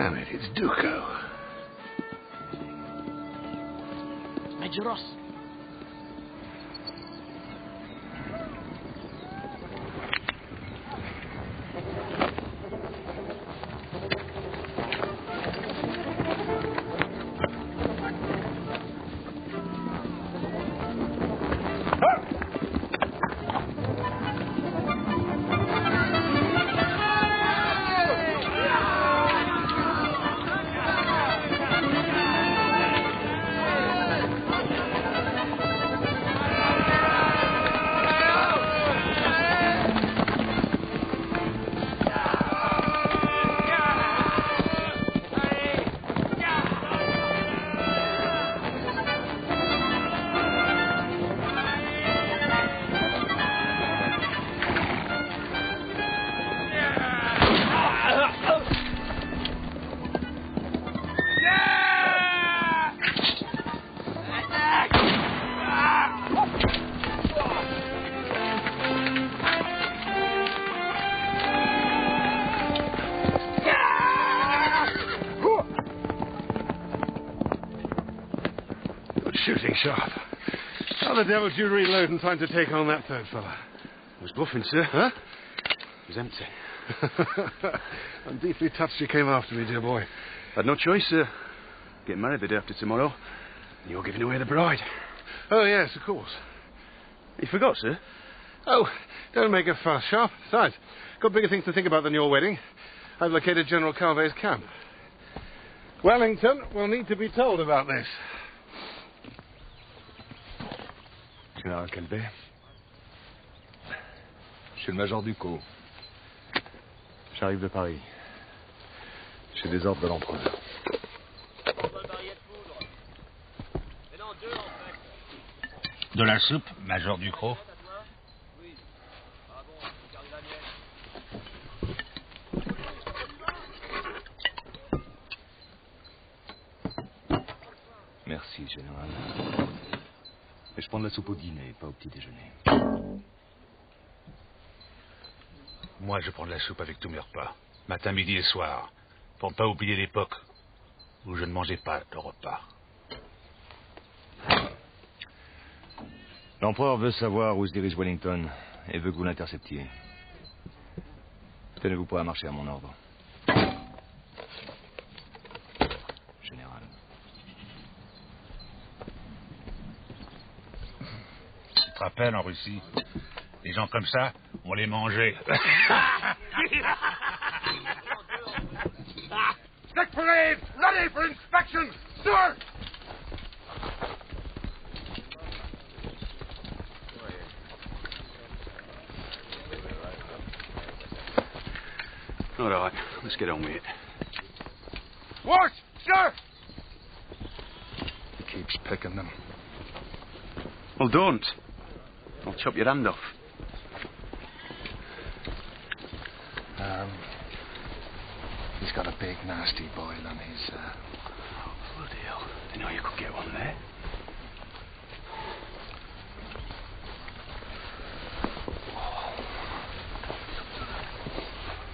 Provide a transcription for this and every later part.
Damn it, it's Duco. Major Ross. Shooting, Sharpe. How the devil did you reload in time to take on that third fella? I was bluffing, sir. Huh? It was empty. I'm deeply touched you came after me, dear boy. Had no choice, sir. Getting married the day after tomorrow. And you're giving away the bride. Oh, yes, of course. You forgot, sir? Oh, don't make a fuss, Sharpe. Besides, got bigger things to think about than your wedding. I've located General Calvé's camp. Wellington will need to be told about this. Général Calvé. Je suis le major Ducos. J'arrive de Paris. J'ai des ordres de l'empereur. De la soupe, major Ducros. Merci, général. Mais je prends de la soupe au dîner, pas au petit déjeuner. Moi, je prends de la soupe avec tous mes repas. Matin, midi et soir. Pour ne pas oublier l'époque où je ne mangeais pas de repas. L'empereur veut savoir où se dirige Wellington et veut que vous l'interceptiez. Tenez-vous prêt à marcher à mon ordre. Général. Tu te rappelles, en Russie, des gens comme ça, on les mangeait. Next parade, ready for inspection, sir! All right, let's get on with it. Watch, sir! Keeps picking them. Well, don't. I'll chop your hand off. He's got a big, nasty boil on his, Oh, bloody hell. Didn't know you could get one there.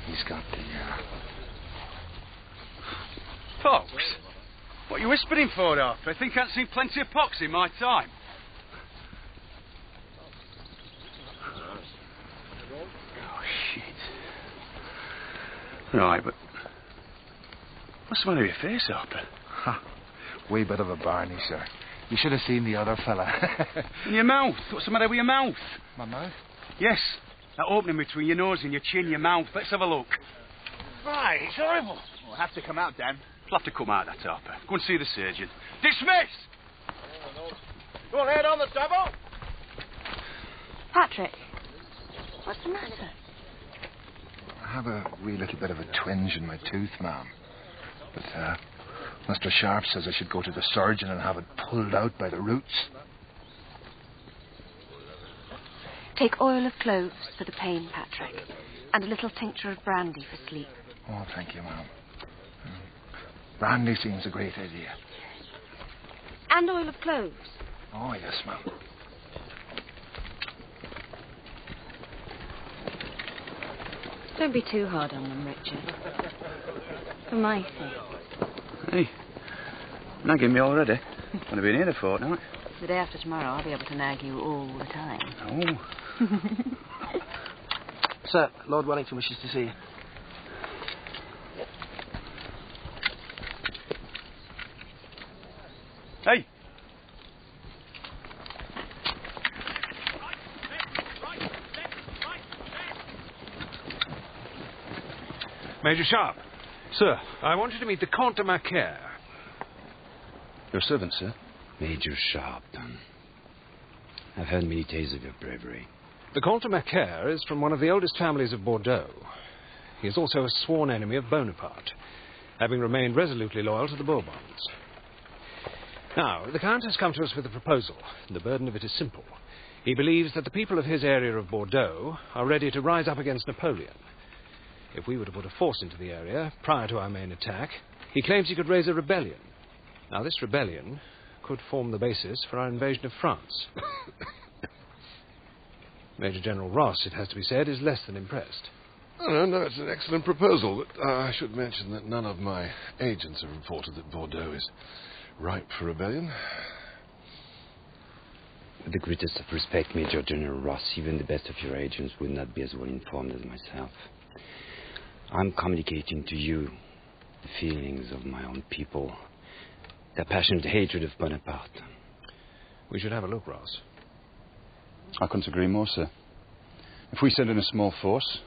He's got the, Pox? What are you whispering for, Arthur? I think I've seen plenty of pox in my time. Oh, shit. Right, but... What's the matter with your face, Arthur? Ha! Way bit of a barney, sir. You should have seen the other fella. In your mouth. What's the matter with your mouth? My mouth? Yes. That opening between your nose and your chin, your mouth. Let's have a look. Right, it's horrible. We'll have to come out, Dan. It'll have to come out, that, Harper. Go and see the surgeon. Dismiss! Go ahead on the double. Patrick, what's the matter? I have a wee little bit of a twinge in my tooth, ma'am. But, Mr. Sharpe says I should go to the surgeon and have it pulled out by the roots. Take oil of cloves for the pain, Patrick, and a little tincture of brandy for sleep. Oh, thank you, ma'am. Brandy seems a great idea. And oil of cloves. Oh, yes, ma'am. Don't be too hard on them, Richard. For my sake. Hey, nagging me already. Only been here a fortnight. The day after tomorrow, I'll be able to nag you all the time. Oh. Sir, Lord Wellington wishes to see you. Hey! Major Sharpe. Sir, I want you to meet the Comte de Macaire. Your servant, sir. Major Sharpe. I've heard many tales of your bravery. The Comte de Macaire is from one of the oldest families of Bordeaux. He is also a sworn enemy of Bonaparte, having remained resolutely loyal to the Bourbons. Now, the Count has come to us with a proposal, and the burden of it is simple. He believes that the people of his area of Bordeaux are ready to rise up against Napoleon. If we were to put a force into the area prior to our main attack, he claims he could raise a rebellion. Now, this rebellion could form the basis for our invasion of France. Major General Ross, it has to be said, is less than impressed. Oh, no, it's an excellent proposal, but I should mention that none of my agents have reported that Bordeaux is ripe for rebellion. With the greatest of respect, Major General Ross, even the best of your agents would not be as well informed as myself. I'm communicating to you the feelings of my own people, their passionate hatred of Bonaparte. We should have a look, Ross. I couldn't agree more, sir. If we send in a small force,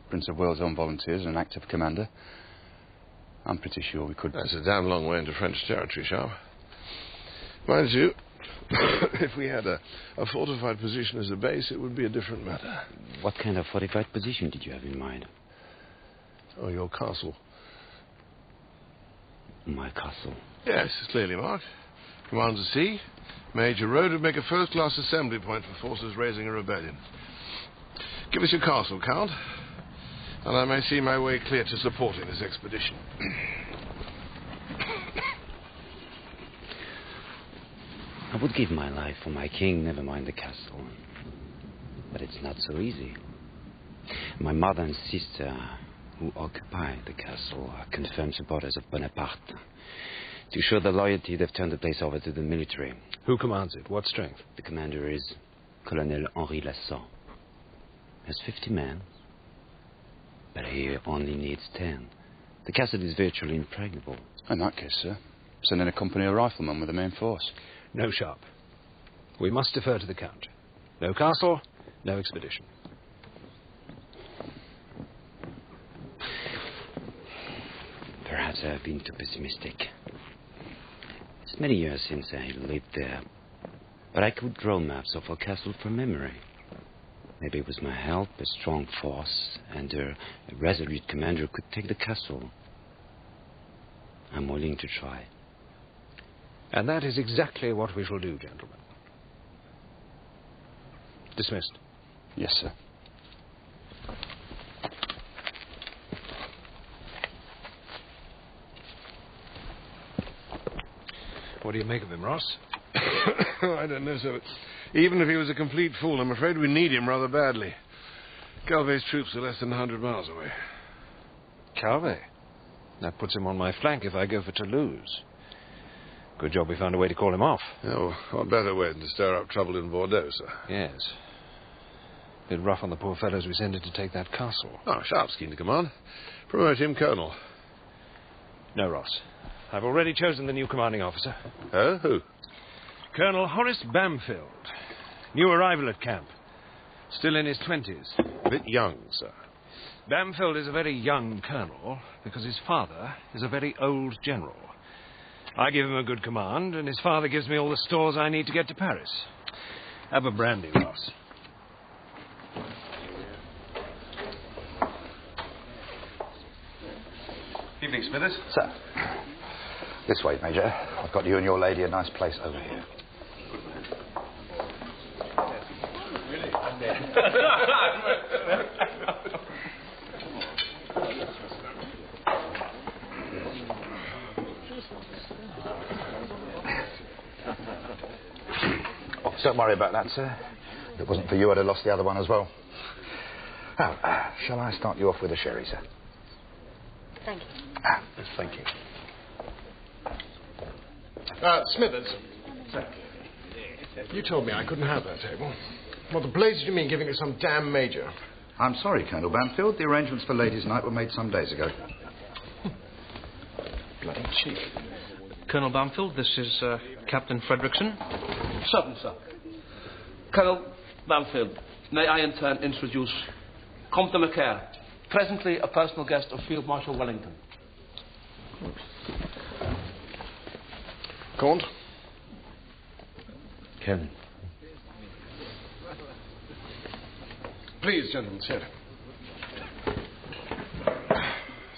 Prince of Wales' own volunteers and an active commander, I'm pretty sure we could... That's a damn long way into French territory, Sharpe. Mind you, if we had a fortified position as a base, it would be a different matter. What kind of fortified position did you have in mind? Oh, your castle. My castle? Yes, it's clearly marked. Commands the sea. Major road would make a first-class assembly point for forces raising a rebellion. Give us your castle, Count, and I may see my way clear to supporting this expedition. I would give my life for my king, never mind the castle. But it's not so easy. My mother and sister, who occupy the castle, are confirmed supporters of Bonaparte. To show their loyalty, they've turned the place over to the military. Who commands it? What strength? The commander is Colonel Henri Lasson. He has 50 men, but he only needs 10. The castle is virtually impregnable. In that case, sir, send in a company of riflemen with the main force. No, Sharpe. We must defer to the Count. No castle, no expedition. Perhaps I have been too pessimistic. It's many years since I lived there, but I could draw maps of our castle from memory. Maybe with my help, a strong force and a resolute commander could take the castle. I'm willing to try. And that is exactly what we shall do, gentlemen. Dismissed. Yes, sir. What do you make of him, Ross? I don't know, sir. Even if he was a complete fool, I'm afraid we need him rather badly. Calvé's troops are less than 100 miles away. Calvé? That puts him on my flank if I go for Toulouse. Good job we found a way to call him off. Oh, what better way than to stir up trouble in Bordeaux, sir? Yes. Bit rough on the poor fellows we sent in to take that castle. Oh, Sharpe's keen to command. Promote him colonel. No, Ross. I've already chosen the new commanding officer. Oh, who? Colonel Horace Bamfield. New arrival at camp. Still in his 20s. A bit young, sir. Bamfield is a very young colonel because his father is a very old general. I give him a good command, and his father gives me all the stores I need to get to Paris. Have a brandy, Ross. Evening, Smithers. Sir, this way, Major. I've got you and your lady a nice place over here. Oh, don't worry about that, sir. If it wasn't for you, I'd have lost the other one as well. Well, shall I start you off with a sherry, sir? Thank you. Yes, thank you. Smithers. Sir. You told me I couldn't have that table. What the blazes do you mean giving it some damn major? I'm sorry, Colonel Banfield. The arrangements for ladies' night were made some days ago. Bloody cheek. Colonel Banfield, this is Captain Fredrickson. Certain, sir. Colonel Banfield, may I in turn introduce Comte de Macaire, presently a personal guest of Field Marshal Wellington. Comte? Colonel. Please, gentlemen, sit.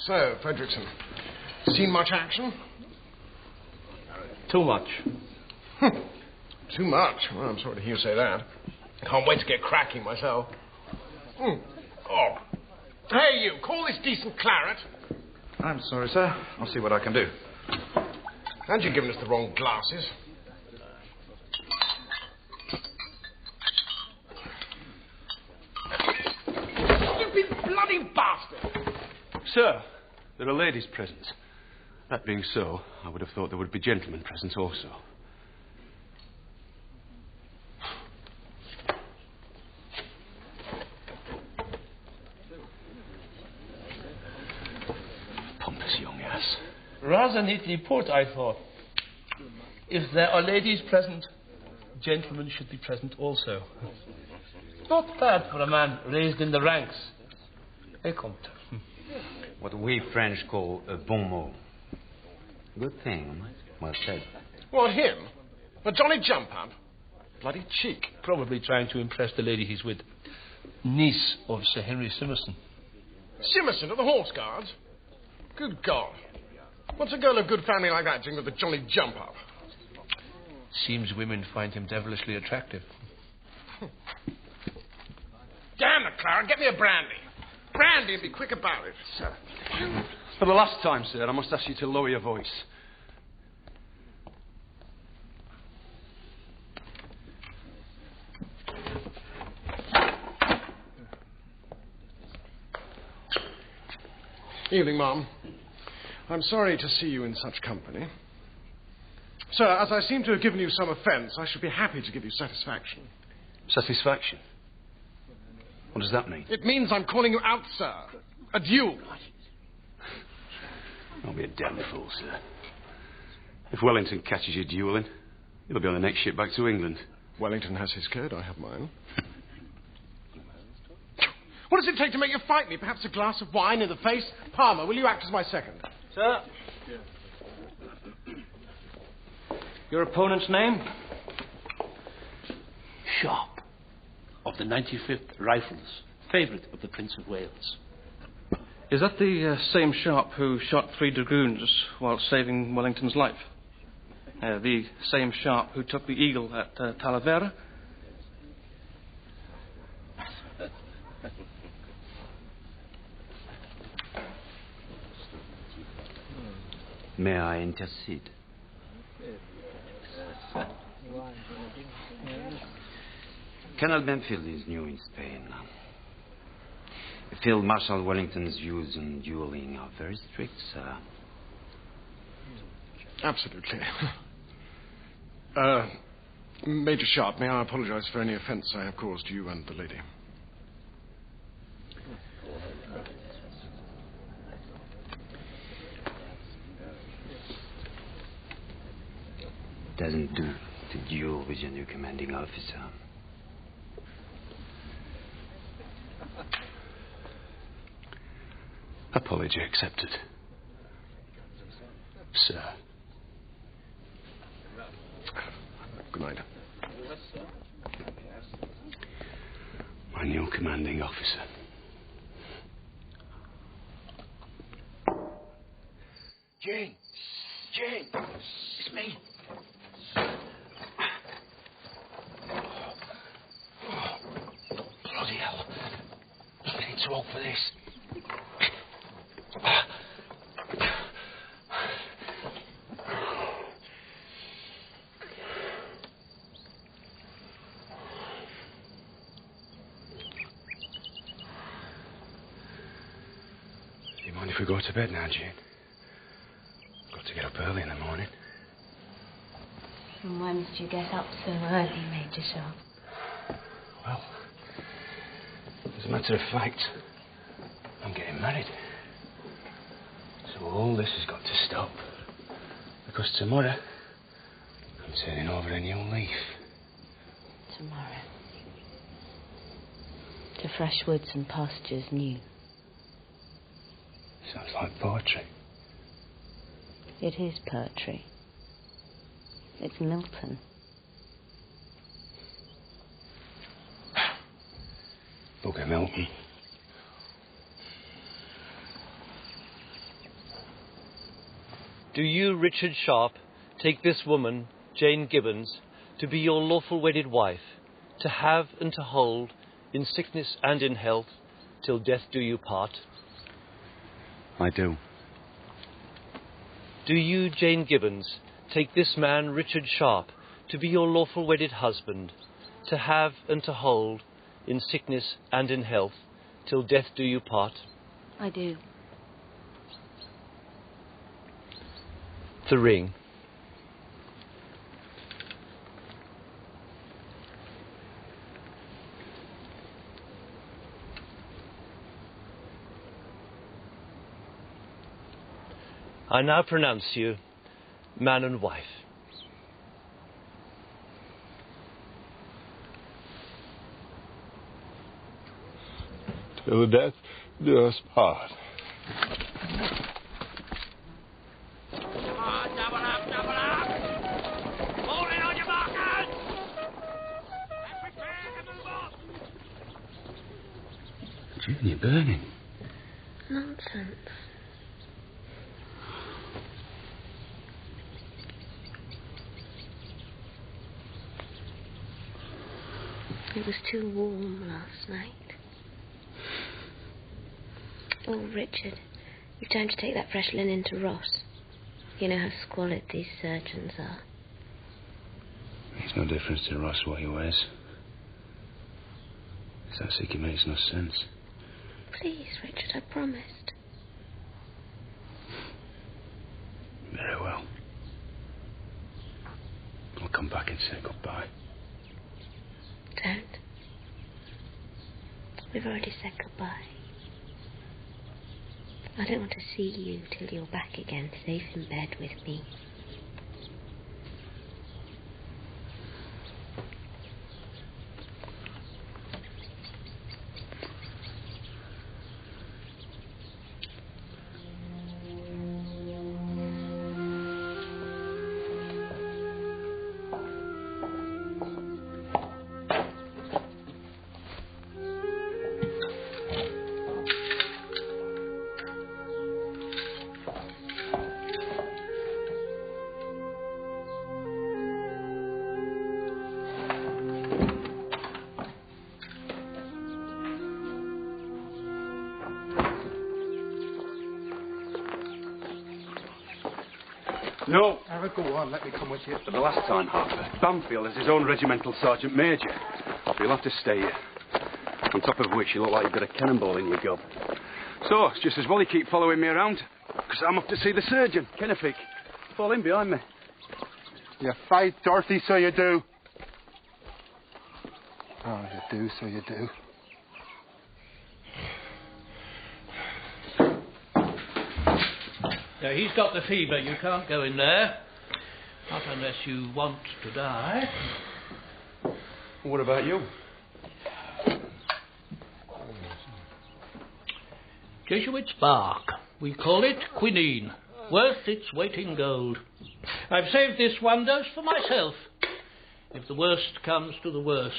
So, Fredrickson, seen much action? Too much. Too much? Well, I'm sorry to hear you say that. Can't wait to get cracking myself. Oh. Hey, you, call this decent claret. I'm sorry, sir. I'll see what I can do. And you've given us the wrong glasses. Stupid bloody bastard! Sir, there are ladies present. That being so, I would have thought there would be gentlemen present also. Pompous young ass. Rather neatly put, I thought. If there are ladies present, gentlemen should be present also. Not bad for a man raised in the ranks. Eh, Comte? What we French call a bon mot. Good thing. Well said. What, him? A Johnny Jump-Up? Bloody cheek. Probably trying to impress the lady he's with. Niece of Sir Henry Simerson. Simerson of the Horse Guards? Good God. What's a girl of good family like that doing with a Johnny Jump-Up? Seems women find him devilishly attractive. Damn it, Clara, get me a brandy. Brandy and be quick about it. Sir. For the last time, sir, I must ask you to lower your voice. Evening, Ma'am. I'm sorry to see you in such company. Sir, as I seem to have given you some offence, I should be happy to give you satisfaction. Satisfaction? What does that mean? It means I'm calling you out, sir. A duel. Don't be a damn fool, sir. If Wellington catches you duelling, he'll be on the next ship back to England. Wellington has his code, I have mine. What does it take to make you fight me? Perhaps a glass of wine in the face? Palmer, will you act as my second? Sir? Your opponent's name? Sharpe, of the 95th Rifles, favourite of the Prince of Wales. Is that the same Sharpe who shot 3 dragoons while saving Wellington's life? The same Sharpe who took the Eagle at Talavera? May I intercede? Colonel Banfield is new in Spain. Field Marshal Wellington's views on dueling are very strict, sir. Absolutely. Major Sharpe, may I apologise for any offence I have caused you and the lady? Doesn't do to duel with your new commanding officer. Apology accepted. Sir. Good night. My new commanding officer. Jane! Jane! It's me! Bloody hell. I've been too old for this. we go to bed now, Jane? Got to get up early in the morning. And why must you get up so early, Major Sharpe? Well, as a matter of fact, I'm getting married. So all this has got to stop. Because tomorrow, I'm turning over a new leaf. Tomorrow. To fresh woods and pastures new. Sounds like poetry. It is poetry. It's Milton. Bugger Milton. Do you, Richard Sharpe, take this woman, Jane Gibbons, to be your lawful wedded wife, to have and to hold, in sickness and in health, till death do you part? I do. Do you, Jane Gibbons, take this man, Richard Sharpe, to be your lawful wedded husband, to have and to hold, in sickness and in health, till death do you part? I do. The ring. I now pronounce you man and wife. Till death do us part. June, you're burning. Nonsense. It was too warm last night. Oh, Richard, you've time to take that fresh linen to Ross. You know how squalid these surgeons are. Makes no difference to Ross what he wears. He's that sick he makes no sense. Please, Richard, I promised. Very well. I'll come back and say goodbye. Don't. We've already said goodbye. I don't want to see you till you're back again, safe in bed with me. No. Go on, let me come with you. For the last time, Harper, Bamfield is his own regimental sergeant major. You'll have to stay here. On top of which, you look like you've got a cannonball in your gob. So, it's just as well you keep following me around, because I'm off to see the surgeon, Kennefic. Fall in behind me. You fight, Dorothy, so you do. Oh, you do, so you do. Now, he's got the fever. You can't go in there. Not unless you want to die. What about you? Jesuit's bark. We call it quinine. Worth its weight in gold. I've saved this one dose for myself. If the worst comes to the worst.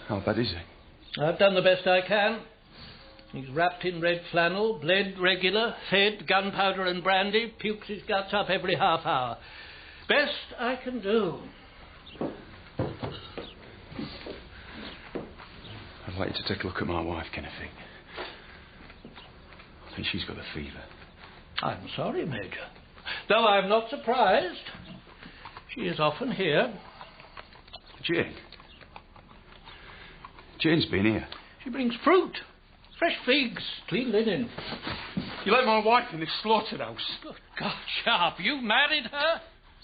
How bad is it? I've done the best I can. He's wrapped in red flannel, bled regular, fed gunpowder and brandy, pukes his guts up every half hour. Best I can do. I'd like you to take a look at my wife, Kennefic. I think she's got the fever. I'm sorry, Major. Though I'm not surprised. She is often here. Jane? Jane's been here. She brings fruit. Fresh figs, clean linen. You let my wife in this slaughterhouse? Good God, Sharpe, you married her?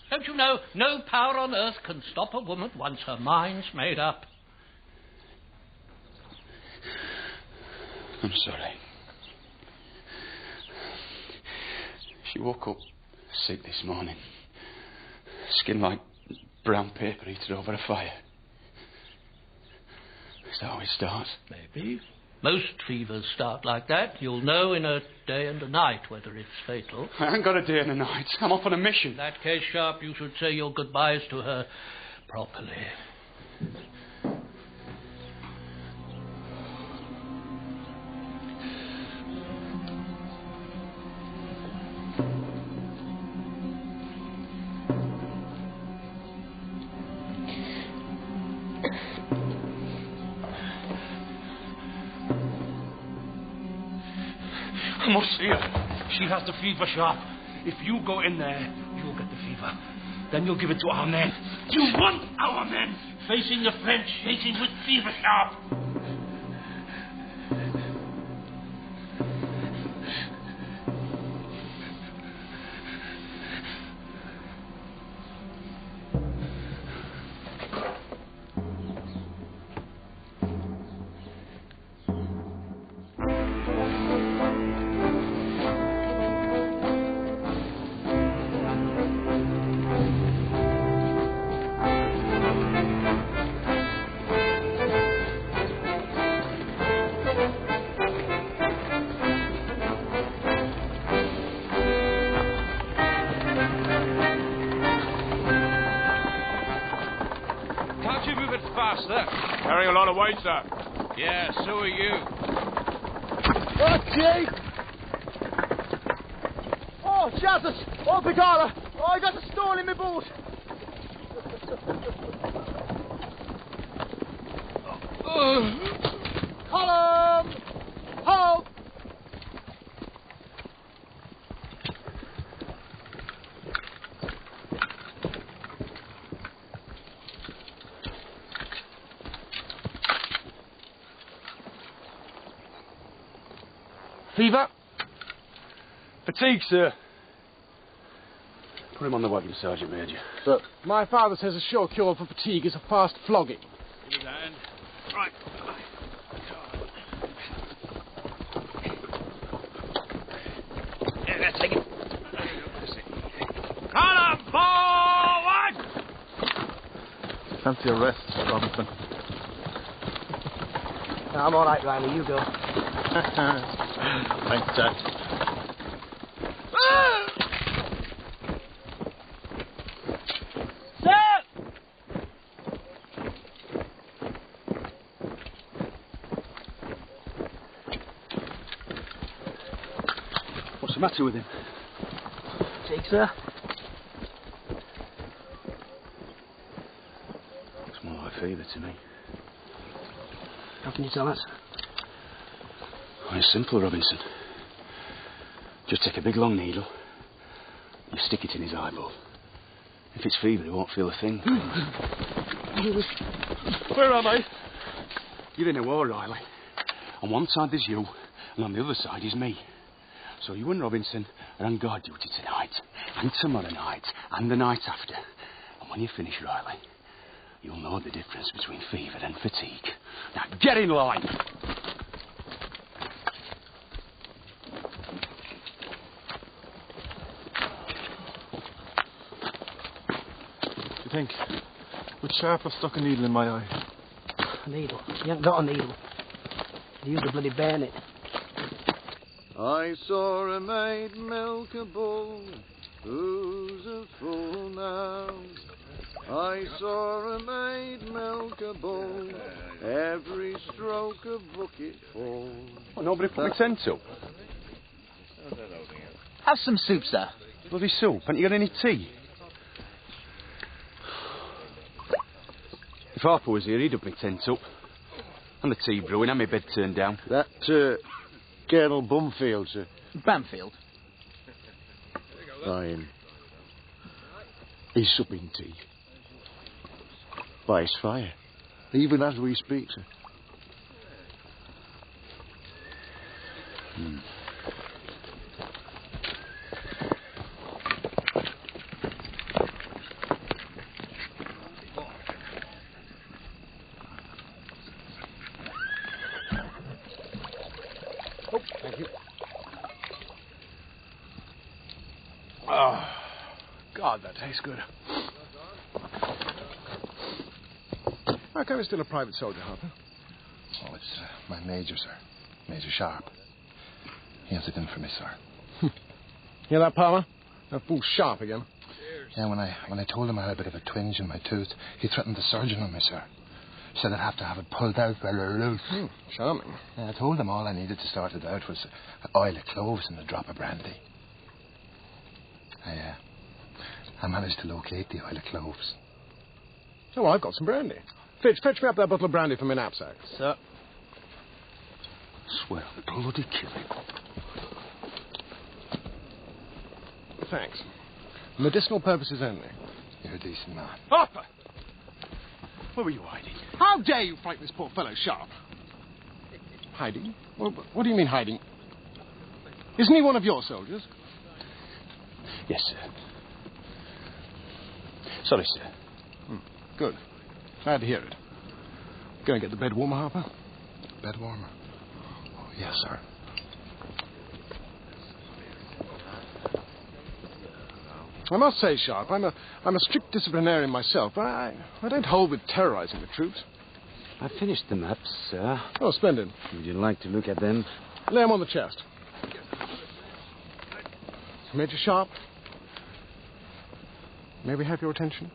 Don't you know no power on earth can stop a woman once her mind's made up? I'm sorry. She woke up sick this morning. Skin like brown paper heated over a fire. Is that how it starts? Maybe. Most fevers start like that. You'll know in a day and a night whether it's fatal. I ain't got a day and a night. I'm off on a mission. In that case, Sharpe, you should say your goodbyes to her properly. I must see her. She has the fever, Sharpe. If you go in there, you'll get the fever. Then you'll give it to our men. You want our men facing the French, facing with fever, Sharpe. Carrying a lot of weight, sir. Yeah, so are you. Oh, gee! Oh, Jesus! Oh, begorra! Oh, I got a stone in my boot! Column! Halt! Fever? Fatigue, sir. Put him on the wagon, Sergeant Major. Sir. My father says a sure cure for fatigue is a fast flogging. Give me that hand. Right. Yeah, take it. Column forward! Fancy a rest, Robinson. I'm all right, Riley. You go. Thanks, Jack. What's the matter with him? Fatigue, sir. Looks more like fever to me. How can you tell us? Oh, it's simple, Robinson. Just take a big long needle, you stick it in his eyeball. If it's fever, he won't feel a thing. Where am I? You're in a war, Riley. On one side there's you, and on the other side is me. So you and Robinson are on guard duty tonight, and tomorrow night, and the night after. And when you finish, Riley, you'll know the difference between fever and fatigue. Now, get in line! Do you think? Would Sharpe have stuck a needle in my eye? A needle? You ain't got a needle. You used a bloody bayonet. I saw a maid milk a bull, who's a fool now? I saw a maid milk a bull, every stroke a bucket full. Oh, nobody put my tent up. Have some soup, sir. Bloody soup. Haven't you got any tea? If Harper was here, he'd have my tent up. And the tea brewing and my bed turned down. That, Colonel Bumfield, sir. Bamfield. He's supping tea. By his fire. Even as we speak, sir. Oh, thank you. Oh, God, that tastes good. How come you're still a private soldier, Harper? Oh, it's my major, sir. Major Sharpe. He has it in for me, sir. Hear that, Palmer? That fool Sharpe again. Yeah, when I told him I had a bit of a twinge in my tooth, he threatened the surgeon on me, sir. Said I'd have to have it pulled out very loose. Charming. Yeah, I told him all I needed to start it out was oil of cloves and a drop of brandy. I managed to locate the oil of cloves. Oh, well, I've got some brandy. Fetch me up that bottle of brandy from my knapsack. Sir. Swear I'll bloody kill him. Thanks. Medicinal purposes only. You're a decent man. Harper! Where were you hiding? How dare you frighten this poor fellow Sharpe? Hiding? What do you mean hiding? Isn't he one of your soldiers? Yes, sir. Sorry, sir. Good. Glad to hear it. Go and get the bed warmer, Harper. Bed warmer? Oh, yes, sir. I must say, Sharpe, I'm a strict disciplinarian myself, but I don't hold with terrorizing the troops. I finished the maps, sir. Oh, splendid. Would you like to look at them? Lay them on the chest. Major Sharpe, may we have your attention?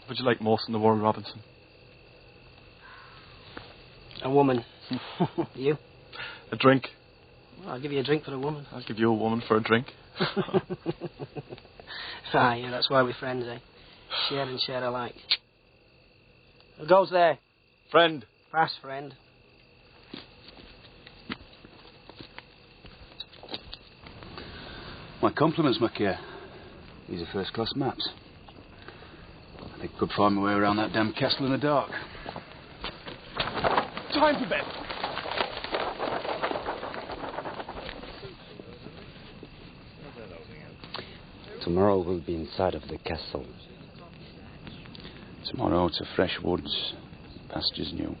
Would you like most in the world, Robinson? A woman. You? A drink. Well, I'll give you a drink for a woman. I'll give you a woman for a drink. Ah, yeah, that's why we're friends, eh? Share and share alike. Who goes there? Friend. Fast friend. My compliments, Macquarie. These are first-class maps. I think I could find my way around that damn castle in the dark. Time for bed. Tomorrow we'll be inside of the castle. Tomorrow to fresh woods, pastures new.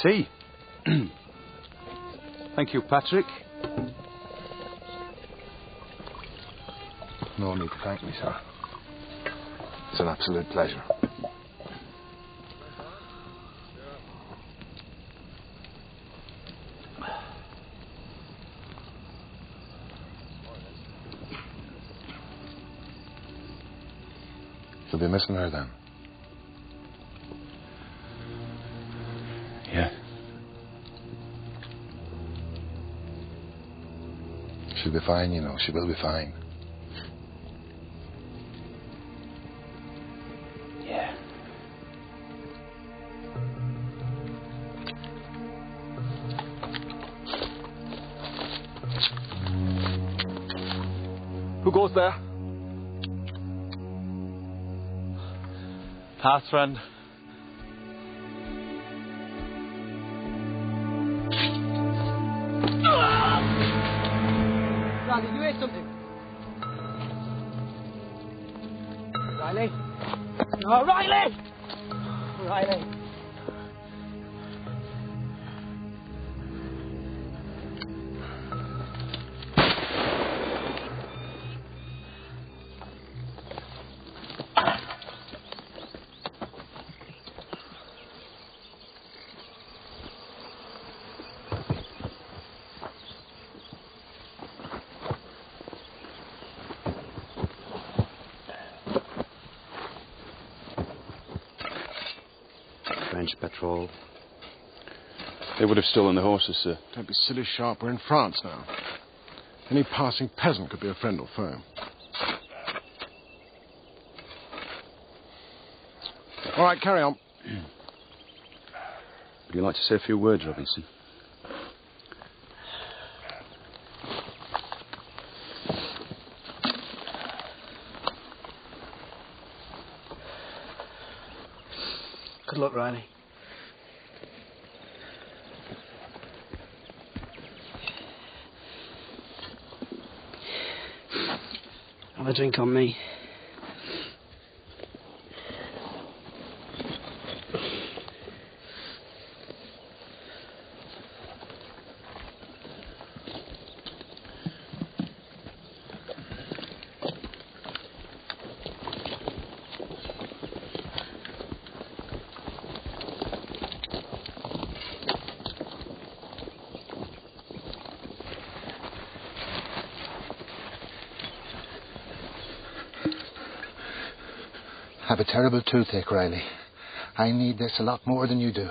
See? Thank you, Patrick. No need to thank me, sir. It's an absolute pleasure. You'll be missing her then. Yeah. She'll be fine, you know. She will be fine. Yeah. Who goes there? Pass, friend. Riley, you hear something? Riley? No, Riley! Riley. French patrol. They would have stolen the horses, sir. Don't be silly, Sharpe. We're in France now. Any passing peasant could be a friend or foe. All right, carry on. Would you like to say a few words, Robinson? Good luck, Riley. Have a drink on me. I have a terrible toothache, Riley. I need this a lot more than you do.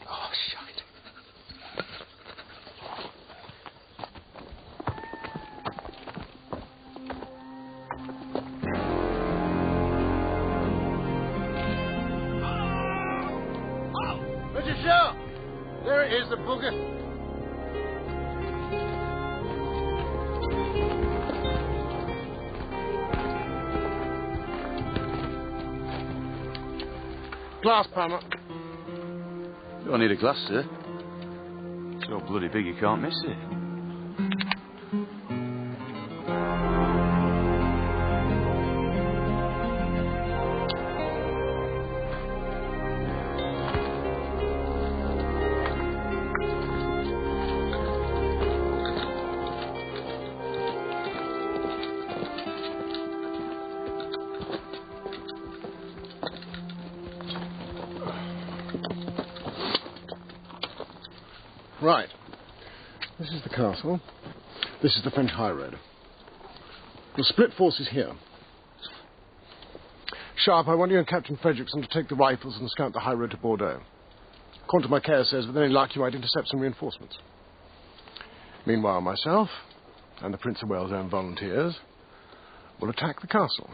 Oh, shite. Mr. Sharpe! There is the booger. Glass, Palmer. You don't need a glass, sir. It's so bloody big you can't miss it. Right. This is the castle. This is the French high road. We'll split forces here. Sharpe, I want you and Captain Frederickson to take the rifles and scout the high road to Bordeaux. Comte Marquet says with any luck you might intercept some reinforcements. Meanwhile, myself and the Prince of Wales' own volunteers will attack the castle.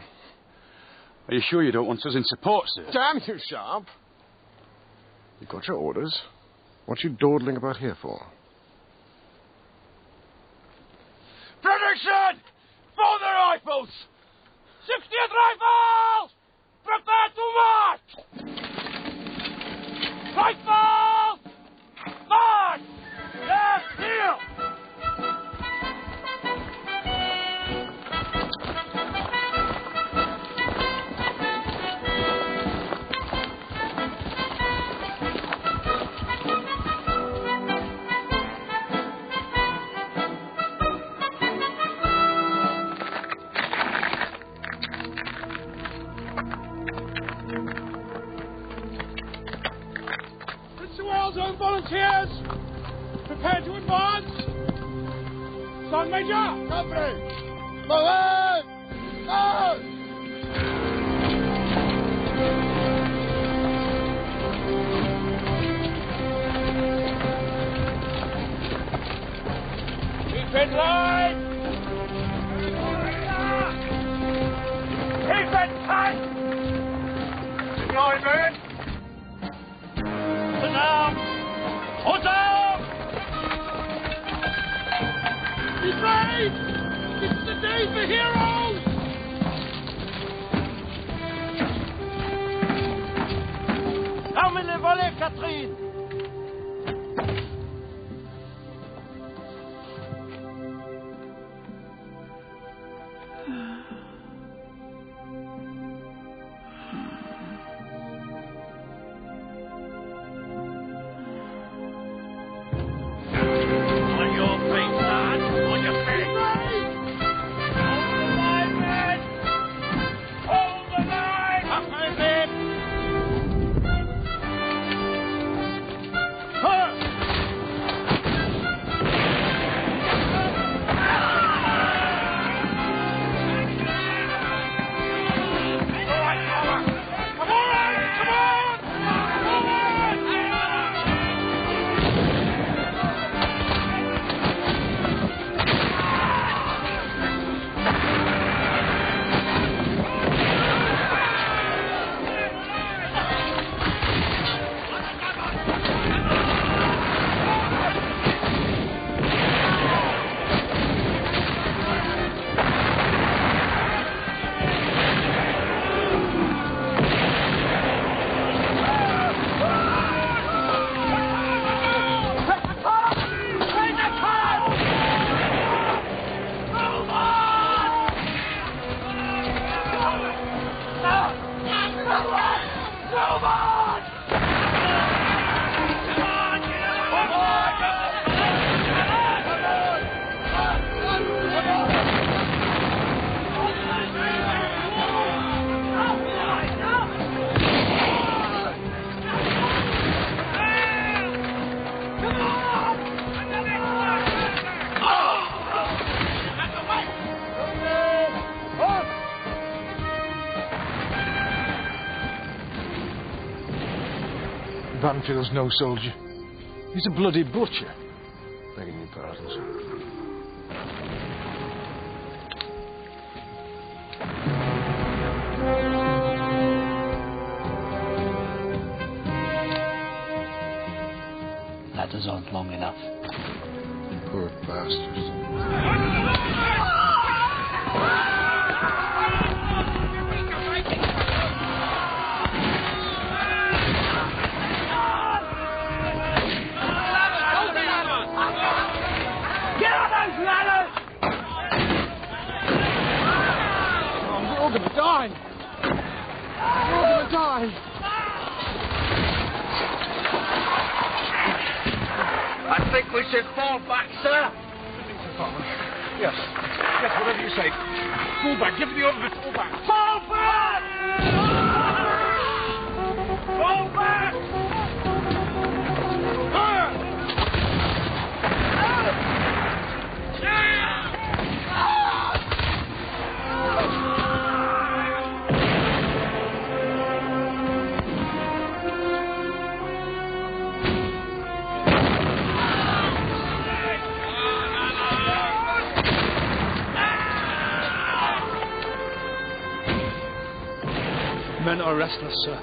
Are you sure you don't want us in support, sir? Damn you, Sharpe! You've got your orders. What are you dawdling about here for? Frederickson! For the rifles! 60th Rifles! Prepare to march! Rifles! March! Left heel! Zone volunteers, prepare to advance. Sergeant Major, company, forward, out. Keep in line. Keep it tight. Line, men. Sit down. Hold down! Be brave! It's the day for heroes! Fermez les volets, Catherine! Banfield's no soldier. He's a bloody butcher. Begging your pardon, sir. Ladders aren't long enough. Poor bastards. Get on those ladders! We're all going to die. We're all going to die. I think we should fall back, sir. Yes. Yes, whatever you say. Fall back. Give me the order to fall back. Fall back! Fall back! Men are restless, sir.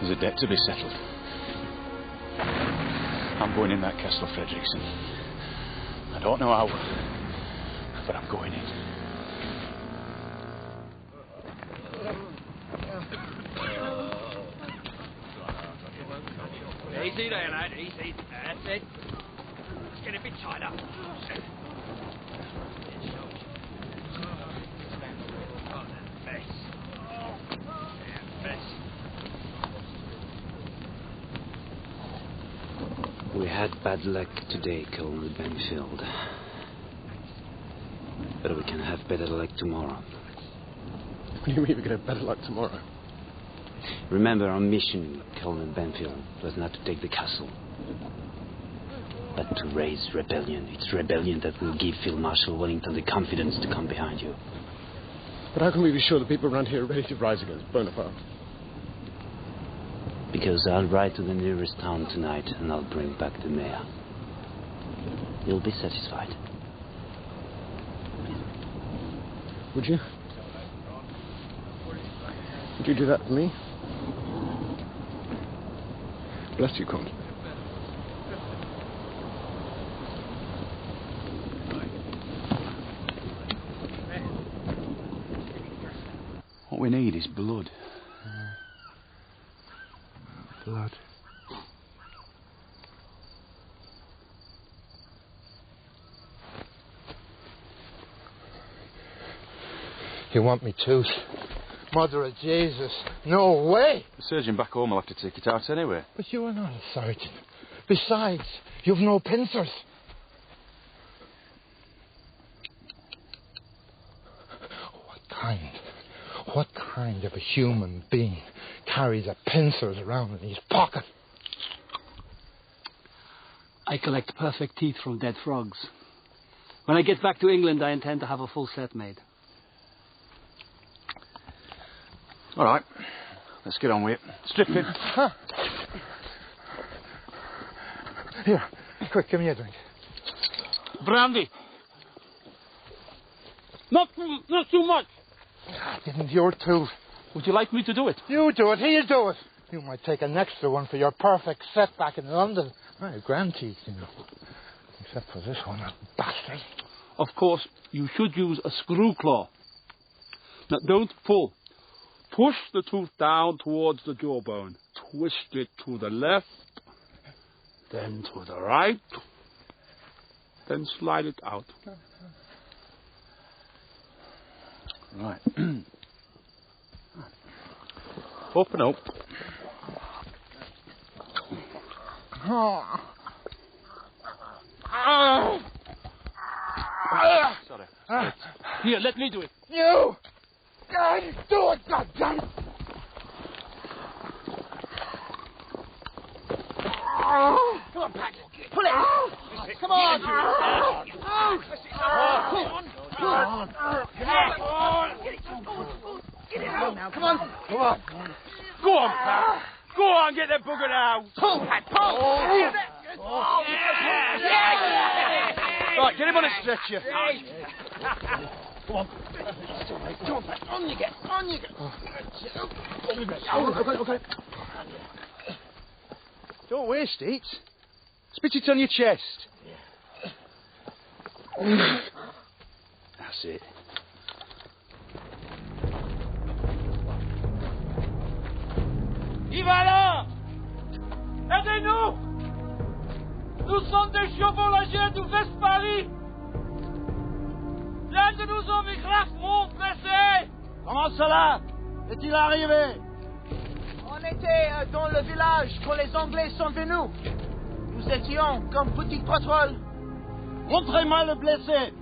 There's a debt to be settled. I'm going in that castle, Fredrickson. I don't know how, but I'm going in. Easy there, lad, easy. That's it. Let's get a bit tighter. We had bad luck today, Colonel Benfield. But we can have better luck tomorrow. What do you mean we're going to have better luck tomorrow? Remember, our mission, Colonel Benfield, was not to take the castle, but to raise rebellion. It's rebellion that will give Field Marshal Wellington the confidence to come behind you. But how can we be sure the people around here are ready to rise against Bonaparte? Because I'll ride to the nearest town tonight and I'll bring back the mayor. You'll be satisfied. Would you? Would you do that for me? Bless you, Comte. What we need is blood. Blood. You want me tooth? Mother of Jesus. No way! The surgeon back home will have to take it out anyway. But you are not a surgeon. Besides, you've no pincers. What kind of a human being carries a pincers around in his pocket? I collect perfect teeth from dead frogs. When I get back to England, I intend to have a full set made. All right. Let's get on with it. Strip him. Here, quick, give me a drink. Brandy. Not too much. Didn't your tooth? Would you like me to do it? You do it, he'll do it. You might take an extra one for your perfect set back in London. I have grand teeth, you know. Except for this one, that bastard. Of course, you should use a screw claw. Now, don't pull. Push the tooth down towards the jawbone. Twist it to the left, then to the right, then slide it out. Right. Open up. Sorry. Here, let me do it. You! God, do it, goddammit! Come on, Pat. Pull it. Come on. Come on. Get it out now. Now, come on. Come on. Go on, Pat. Go on, get that bugger out. Pull, Pat, pull. Right, get him on a stretcher. Come on. Come on, Pat. On you get. On you get. Okay. Don't waste it. Spit it on your chest. That's it. Y voilà! Aidez-nous! Nous sommes des chevaliers du West-Paris! L'un de nos hommes est gravement blessé! Comment cela est-il arrivé? On était dans le village quand les Anglais sont venus. Nous étions comme petit patrouille. Montrez-moi le blessé.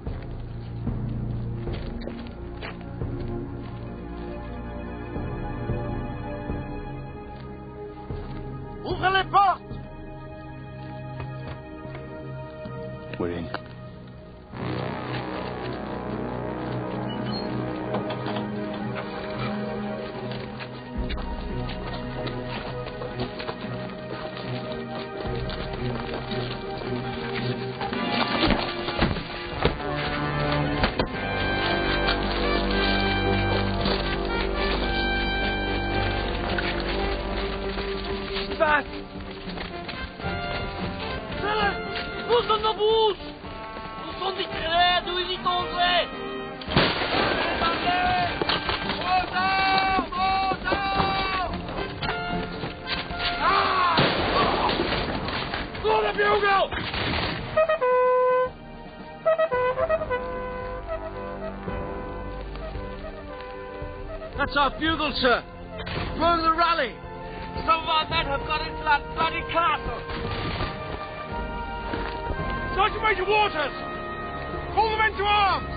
Ouvrez les portes. We're in. Pousse nos bouches! Nous sommes distraits de visite anglais! Blow the bugle! That's our bugle, sir. Blow the rally. Some of our men have got into that bloody castle! Sergeant Major Waters! Call the men to arms!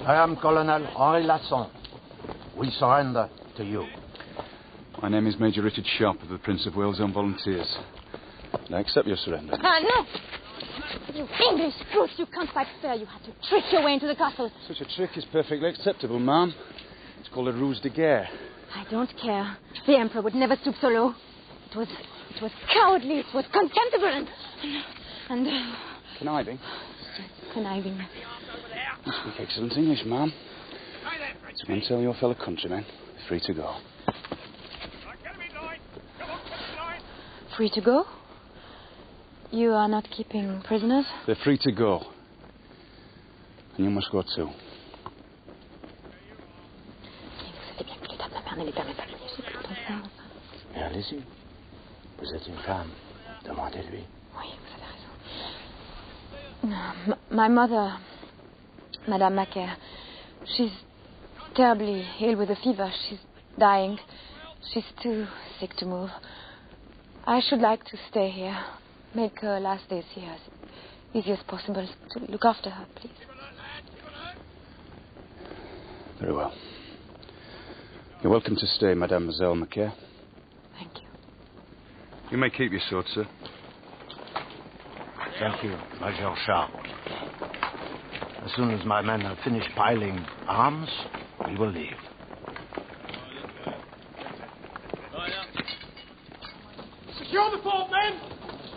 I am Colonel Henri Lasson. We surrender to you. My name is Major Richard Sharpe of the Prince of Wales Own Volunteers. And I accept your surrender. No! You English brutes, you can't fight fair. You had to trick your way into the castle. Such a trick is perfectly acceptable, ma'am. It's called a ruse de guerre. I don't care. The Emperor would never stoop so low. It was cowardly. It was contemptible and Conniving? conniving. You speak excellent English, ma'am. So go and tell your fellow countrymen they're free to go. Free to go? You are not keeping prisoners? They're free to go. And you must go too. Mais allez-y. Vous êtes une femme. Demandez-lui. Oui, vous avez raison. My mother, Madame Macaire, she's terribly ill with a fever. She's dying. She's too sick to move. I should like to stay here. Make her last days here as easy as possible. To look after her, please. Very well. You're welcome to stay, Mademoiselle Macaire. Thank you. You may keep your sword, sir. Thank you, Major Sharpe. As soon as my men have finished piling arms, we will leave. Secure the fort, men!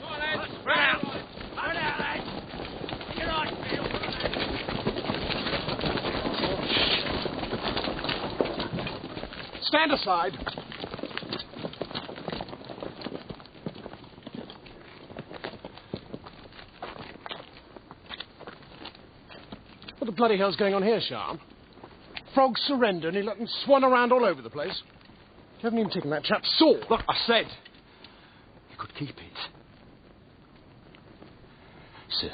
Go on, lads. Spread out. Spread out, lads. Get on, Stand aside. What the bloody hell's going on here, Sharpe? Frogs surrender and he let them swan around all over the place. You haven't even taken that chap's sword. Look, I said you could keep it. Sir.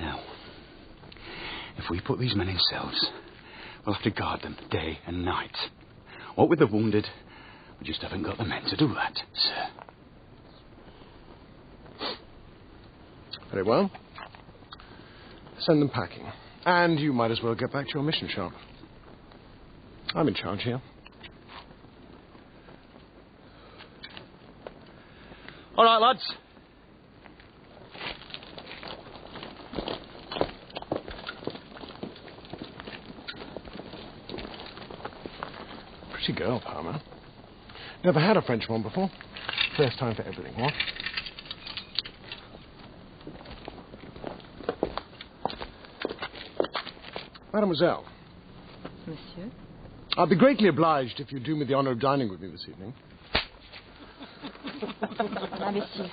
Now, if we put these men in cells, we'll have to guard them day and night. What with the wounded, we just haven't got the men to do that, sir. Very well. Send them packing. And you might as well get back to your mission, Sharpe. I'm in charge here. All right, lads. Pretty girl, Palmer. Never had a French one before. First time for everything, what? Mademoiselle. Monsieur? I'll be greatly obliged if you do me the honour of dining with me this evening. Imbécile.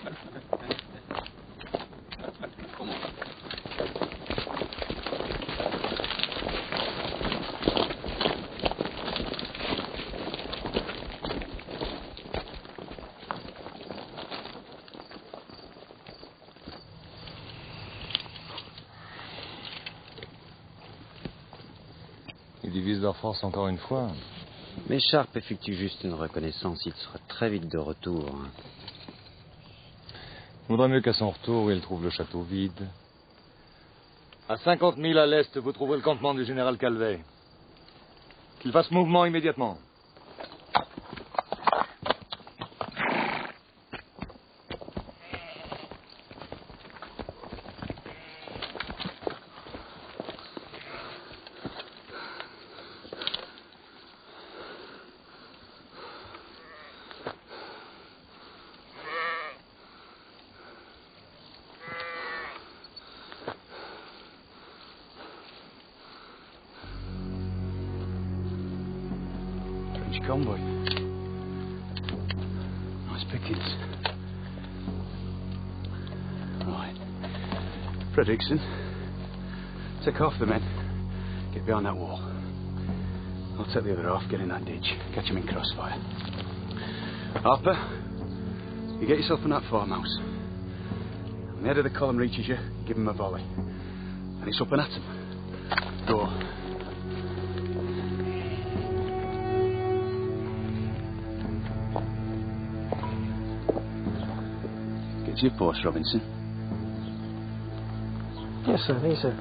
Ils divisent leur force encore une fois. Mais Sharpe effectue juste une reconnaissance. Il sera très vite de retour. Vaudrait mieux qu'à son retour, il trouve le château vide. À 50 000 à l'est, vous trouverez le campement du général Calvet. Qu'il fasse mouvement immédiatement. Convoy. Nice pickings. Right. Fredrickson, take half the men. Get behind that wall. I'll take the other half, get in that ditch. Catch him in crossfire. Harper, you get yourself in that farmhouse. When the head of the column reaches you, give him a volley. And it's up and at him. Go. Your post, Robinson. Yes, sir. Yes, sir.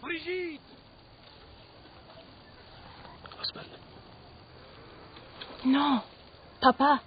Brigitte! Husband. Non. Papa.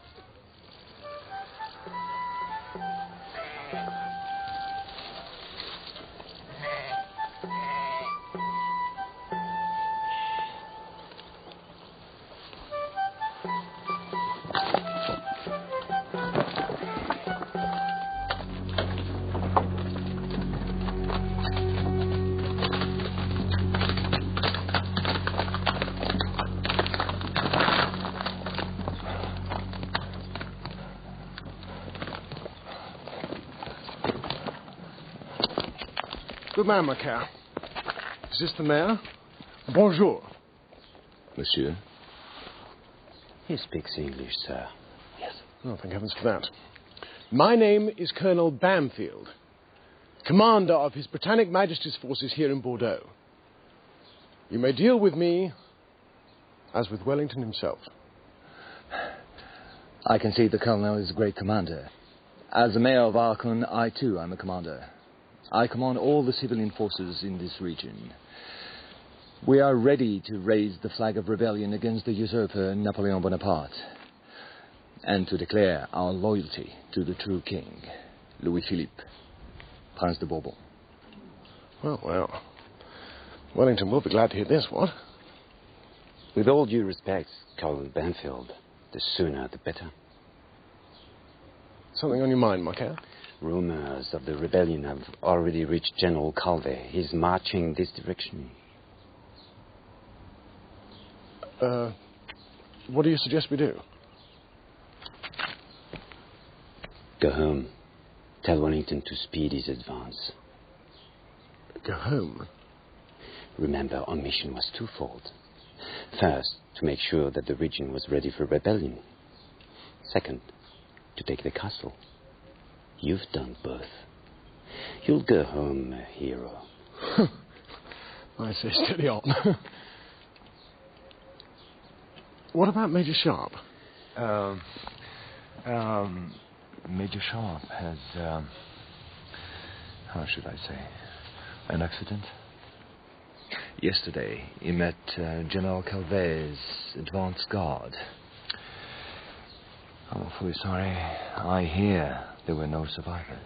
Good man, Macaire. Is this the mayor? Bonjour. Monsieur? He speaks English, sir. Yes. Oh, thank heavens for that. My name is Colonel Bamfield, commander of His Britannic Majesty's forces here in Bordeaux. You may deal with me as with Wellington himself. I can see the colonel is a great commander. As the mayor of Aachen, I too am a commander. I command all the civilian forces in this region. We are ready to raise the flag of rebellion against the usurper Napoleon Bonaparte and to declare our loyalty to the true king, Louis-Philippe, Prince de Bourbon. Well, well. Wellington will be glad to hear this, what? With all due respect, Colonel Banfield, the sooner the better. Something on your mind, Macaire? Rumors of the rebellion have already reached General Calvé. He's marching this direction. What do you suggest we do? Go home. Tell Wellington to speed his advance. Go home? Remember, our mission was twofold. First, to make sure that the region was ready for rebellion. Second, to take the castle. You've done both. You'll go home a hero. I say steady on. What about Major Sharpe? Major Sharpe has, how should I say, an accident. Yesterday, he met General Calvé's advance guard. I'm awfully sorry. I hear there were no survivors.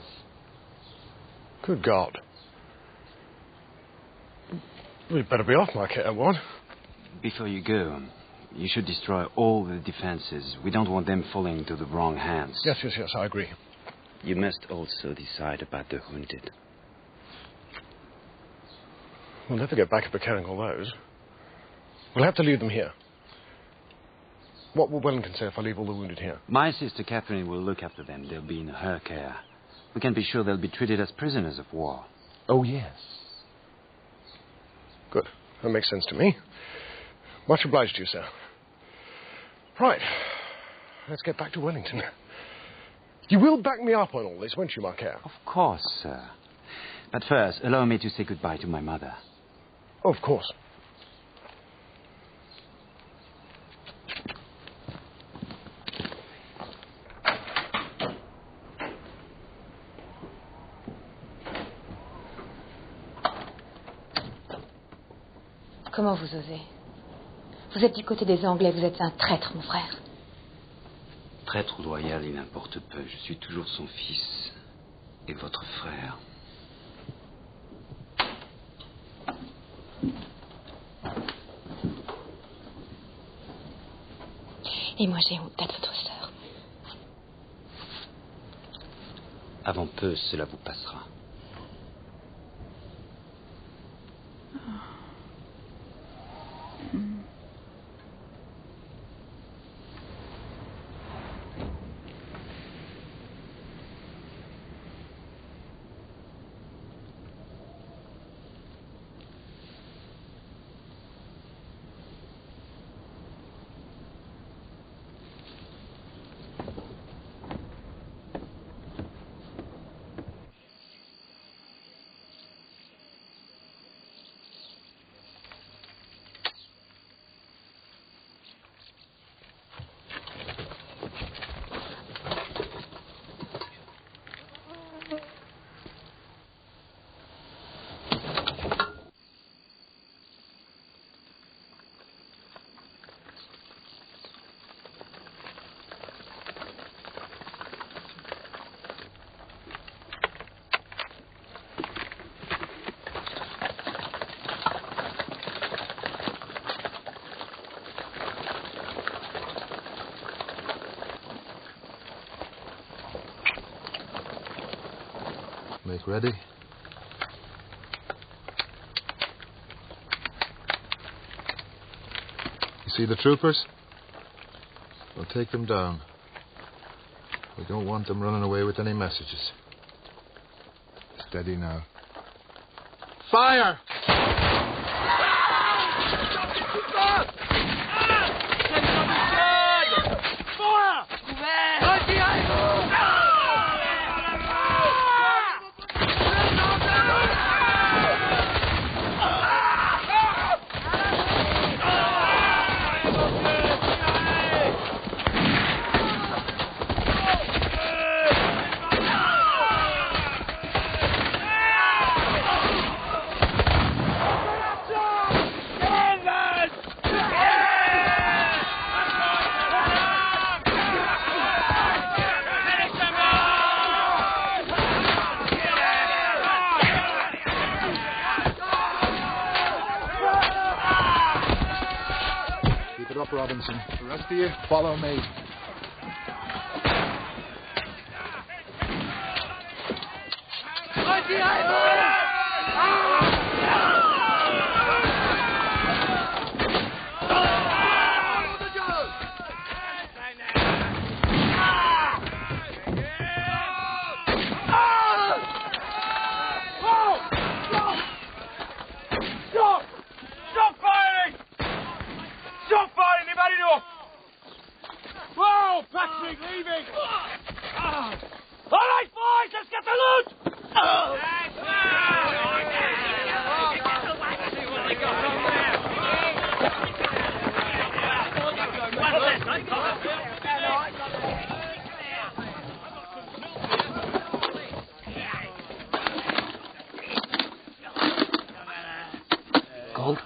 Good God. We'd better be off, my care, what? Before you go, you should destroy all the defenses. We don't want them falling into the wrong hands. Yes, I agree. You must also decide about the wounded. We'll never get back if we're carrying all those. We'll have to leave them here. What will Wellington say if I leave all the wounded here? My sister Catherine will look after them. They'll be in her care. We can be sure they'll be treated as prisoners of war. Oh, yes. Good. That makes sense to me. Much obliged to you, sir. Right. Let's get back to Wellington. You will back me up on all this, won't you, Marquette? Of course, sir. But first, allow me to say goodbye to my mother. Of course. Comment vous osez? Vous êtes du côté des Anglais, vous êtes un traître, mon frère. Traître ou loyal, il importe peu. Je suis toujours son fils et votre frère. Et moi, j'ai honte d'être votre sœur. Avant peu, cela vous passera. Make ready. You see the troopers? We'll take them down. We don't want them running away with any messages. Steady now. Fire! Robinson. The rest of you, follow me. Whoa, Patrick, leaving! All right, boys, let's get the loot! Gold?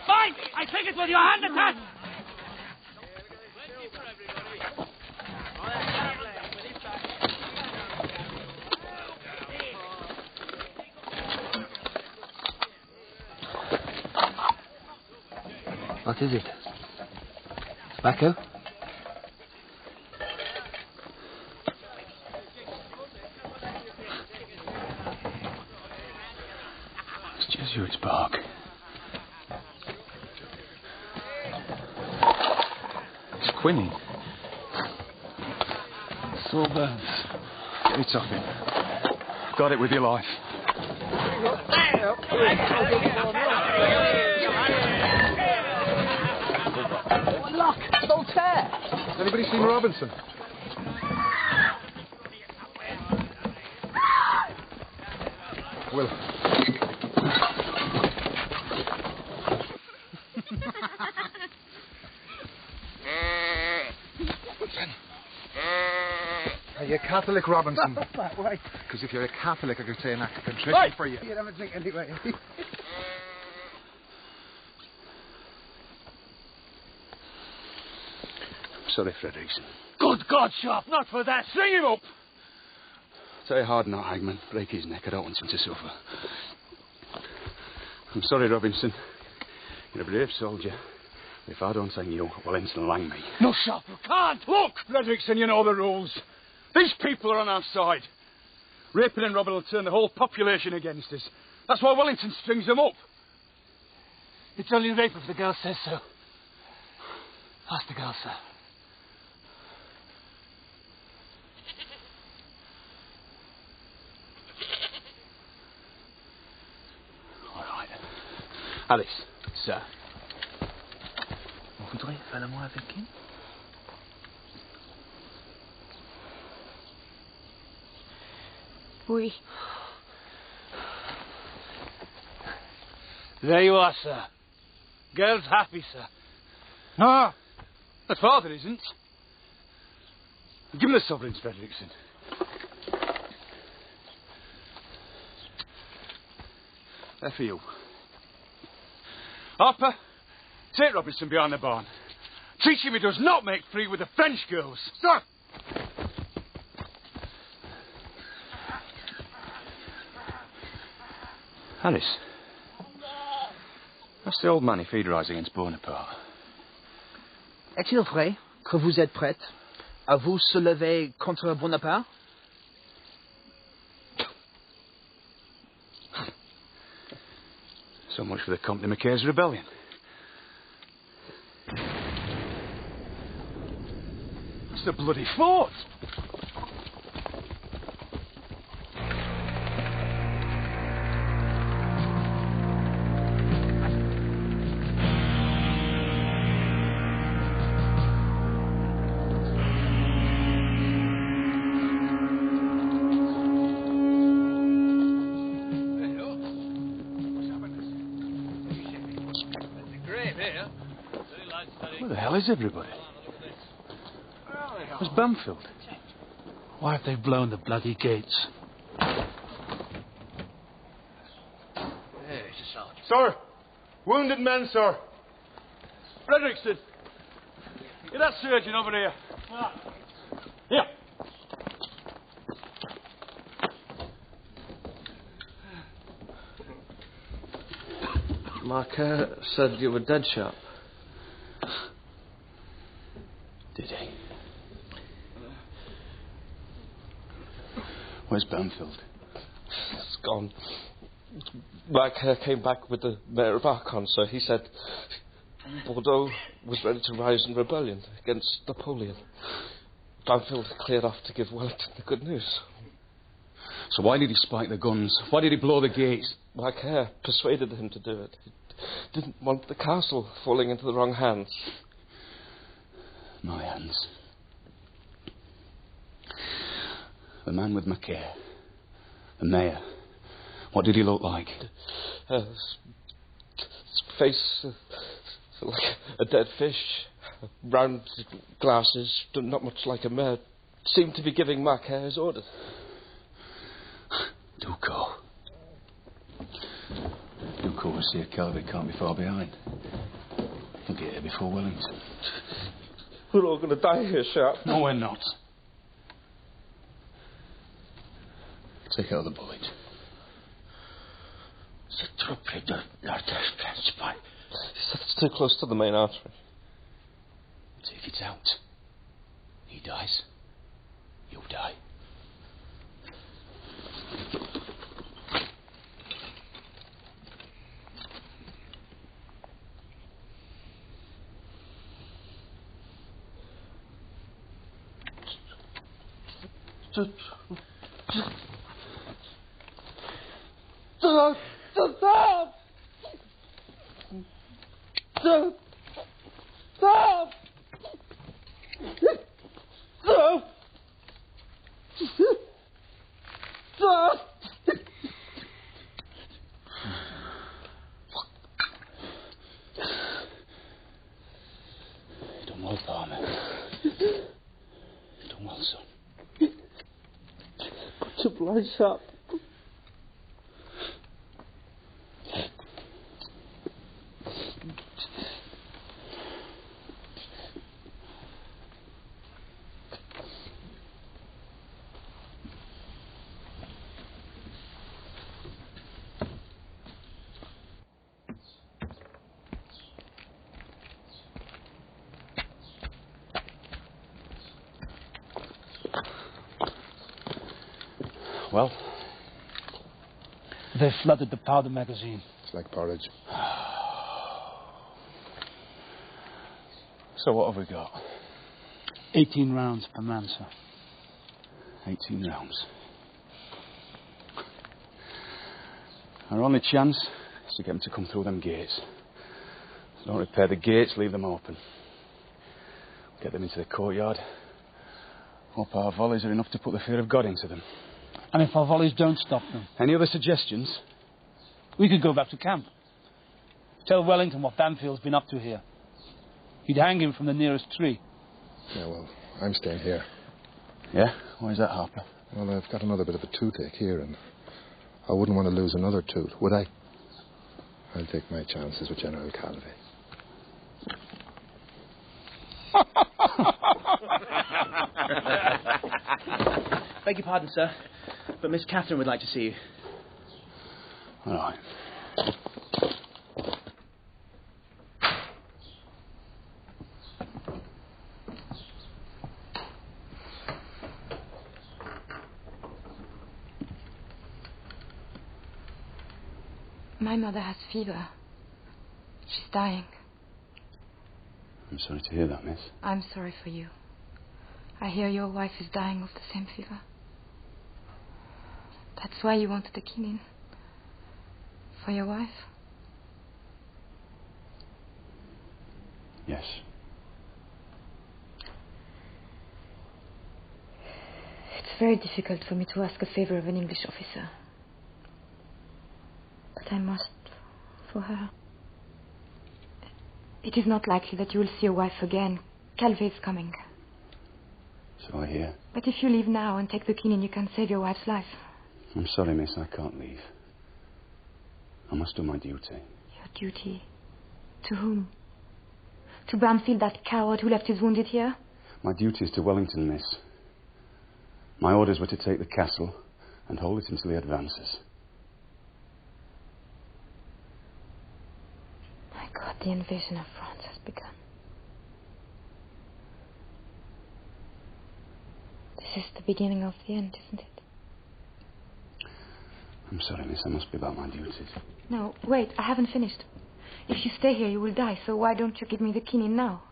Fine! I take it with your hand attached! What is it? Tobacco? It's Jesuit's bark. It's quinine. Sore burns. Get it off him. Got it with your life. Look, don't tear. Anybody seen Robinson? Will. Are you a Catholic, Robinson? Because if you're a Catholic, I could say an act of contrition for you. You have a drink anyway. Sorry, Frederickson. Good God, Sharpe, not for that. String him up! Say hard not, Hagman. Break his neck. I don't want him to suffer. I'm sorry, Robinson. You're a brave soldier. But if I don't hang you, Wellington will hang me. No, Sharpe, you can't. Look, Frederickson, you know the rules. These people are on our side. Raping and robbing will turn the whole population against us. That's why Wellington strings them up. It's only rape if the girl says so. Ask the girl, sir. All right. Alice. Sir. Vous voudrez faire l'amour avec qui? Oui. There you are, sir. Girl's happy, sir. No, but father isn't. Give him the sovereigns, Frederickson. They're for you. Harper, take Robertson behind the barn. Teach him he does not make free with the French girls. Sir! Alice. That's the old man he feudalised against Bonaparte. Est-il vrai que vous êtes prête à vous se lever contre Bonaparte? So much for the Comte de Mackay's rebellion. It's the bloody fort. Where the hell is everybody? Where's Bamfield? Why have they blown the bloody gates? Sir! Wounded men, sir. Frederickson! Get that surgeon over here. Here. Marquette said you were dead, Sharpe. Did he? Where's Banfield? It's gone. Macaire came back with the mayor of Arcon, sir. He said Bordeaux was ready to rise in rebellion against Napoleon. Banfield cleared off to give Wellington the good news. So why did he spike the guns? Why did he blow the gates? Macaire persuaded him to do it. He didn't want the castle falling into the wrong hands. My hands. The man with Macaire. The mayor. What did he look like? His face like a dead fish. Round glasses, not much like a mayor. Seemed to be giving Macaire his orders. Duco was here. Calvi can't be far behind. He'll get here before Wellington. We're all going to die here, Sharpe. No, we're not. Take out the bullet. C'est trop près de l'artère principale. He said it's too close to the main artery. Take it out. He dies. You die. Done well, Palmer. Done well, son. To blind Sharpe. Well? They flooded the powder magazine. It's like porridge. So what have we got? 18 rounds per man, sir. 18 rounds. Our only chance is to get them to come through them gates. So don't repair the gates, leave them open. Get them into the courtyard. Hope our volleys are enough to put the fear of God into them. And if our volleys don't stop them? Any other suggestions? We could go back to camp. Tell Wellington what Banfield's been up to here. He'd hang him from the nearest tree. Yeah, well, I'm staying here. Yeah? Why is that, Harper? Well, I've got another bit of a toothache here, and I wouldn't want to lose another tooth, would I? I'll take my chances with General Calvi. Beg your pardon, sir, but Miss Catherine would like to see you. All right. My mother has fever. She's dying. I'm sorry to hear that, miss. I'm sorry for you. I hear your wife is dying of the same fever. That's why you wanted the quinine. For your wife? Yes. It's very difficult for me to ask a favor of an English officer. But I must, for her. It is not likely that you will see your wife again. Calvi is coming. So I hear. But if you leave now and take the quinine, you can save your wife's life. I'm sorry, miss, I can't leave. I must do my duty. Your duty? To whom? To Bramfield, that coward who left his wounded here? My duty is to Wellington, miss. My orders were to take the castle and hold it until he advances. My God, the invasion of France has begun. This is the beginning of the end, isn't it? I'm sorry, miss. I must be about my duties. No, wait, I haven't finished. If you stay here, you will die, so why don't you give me the quinine now?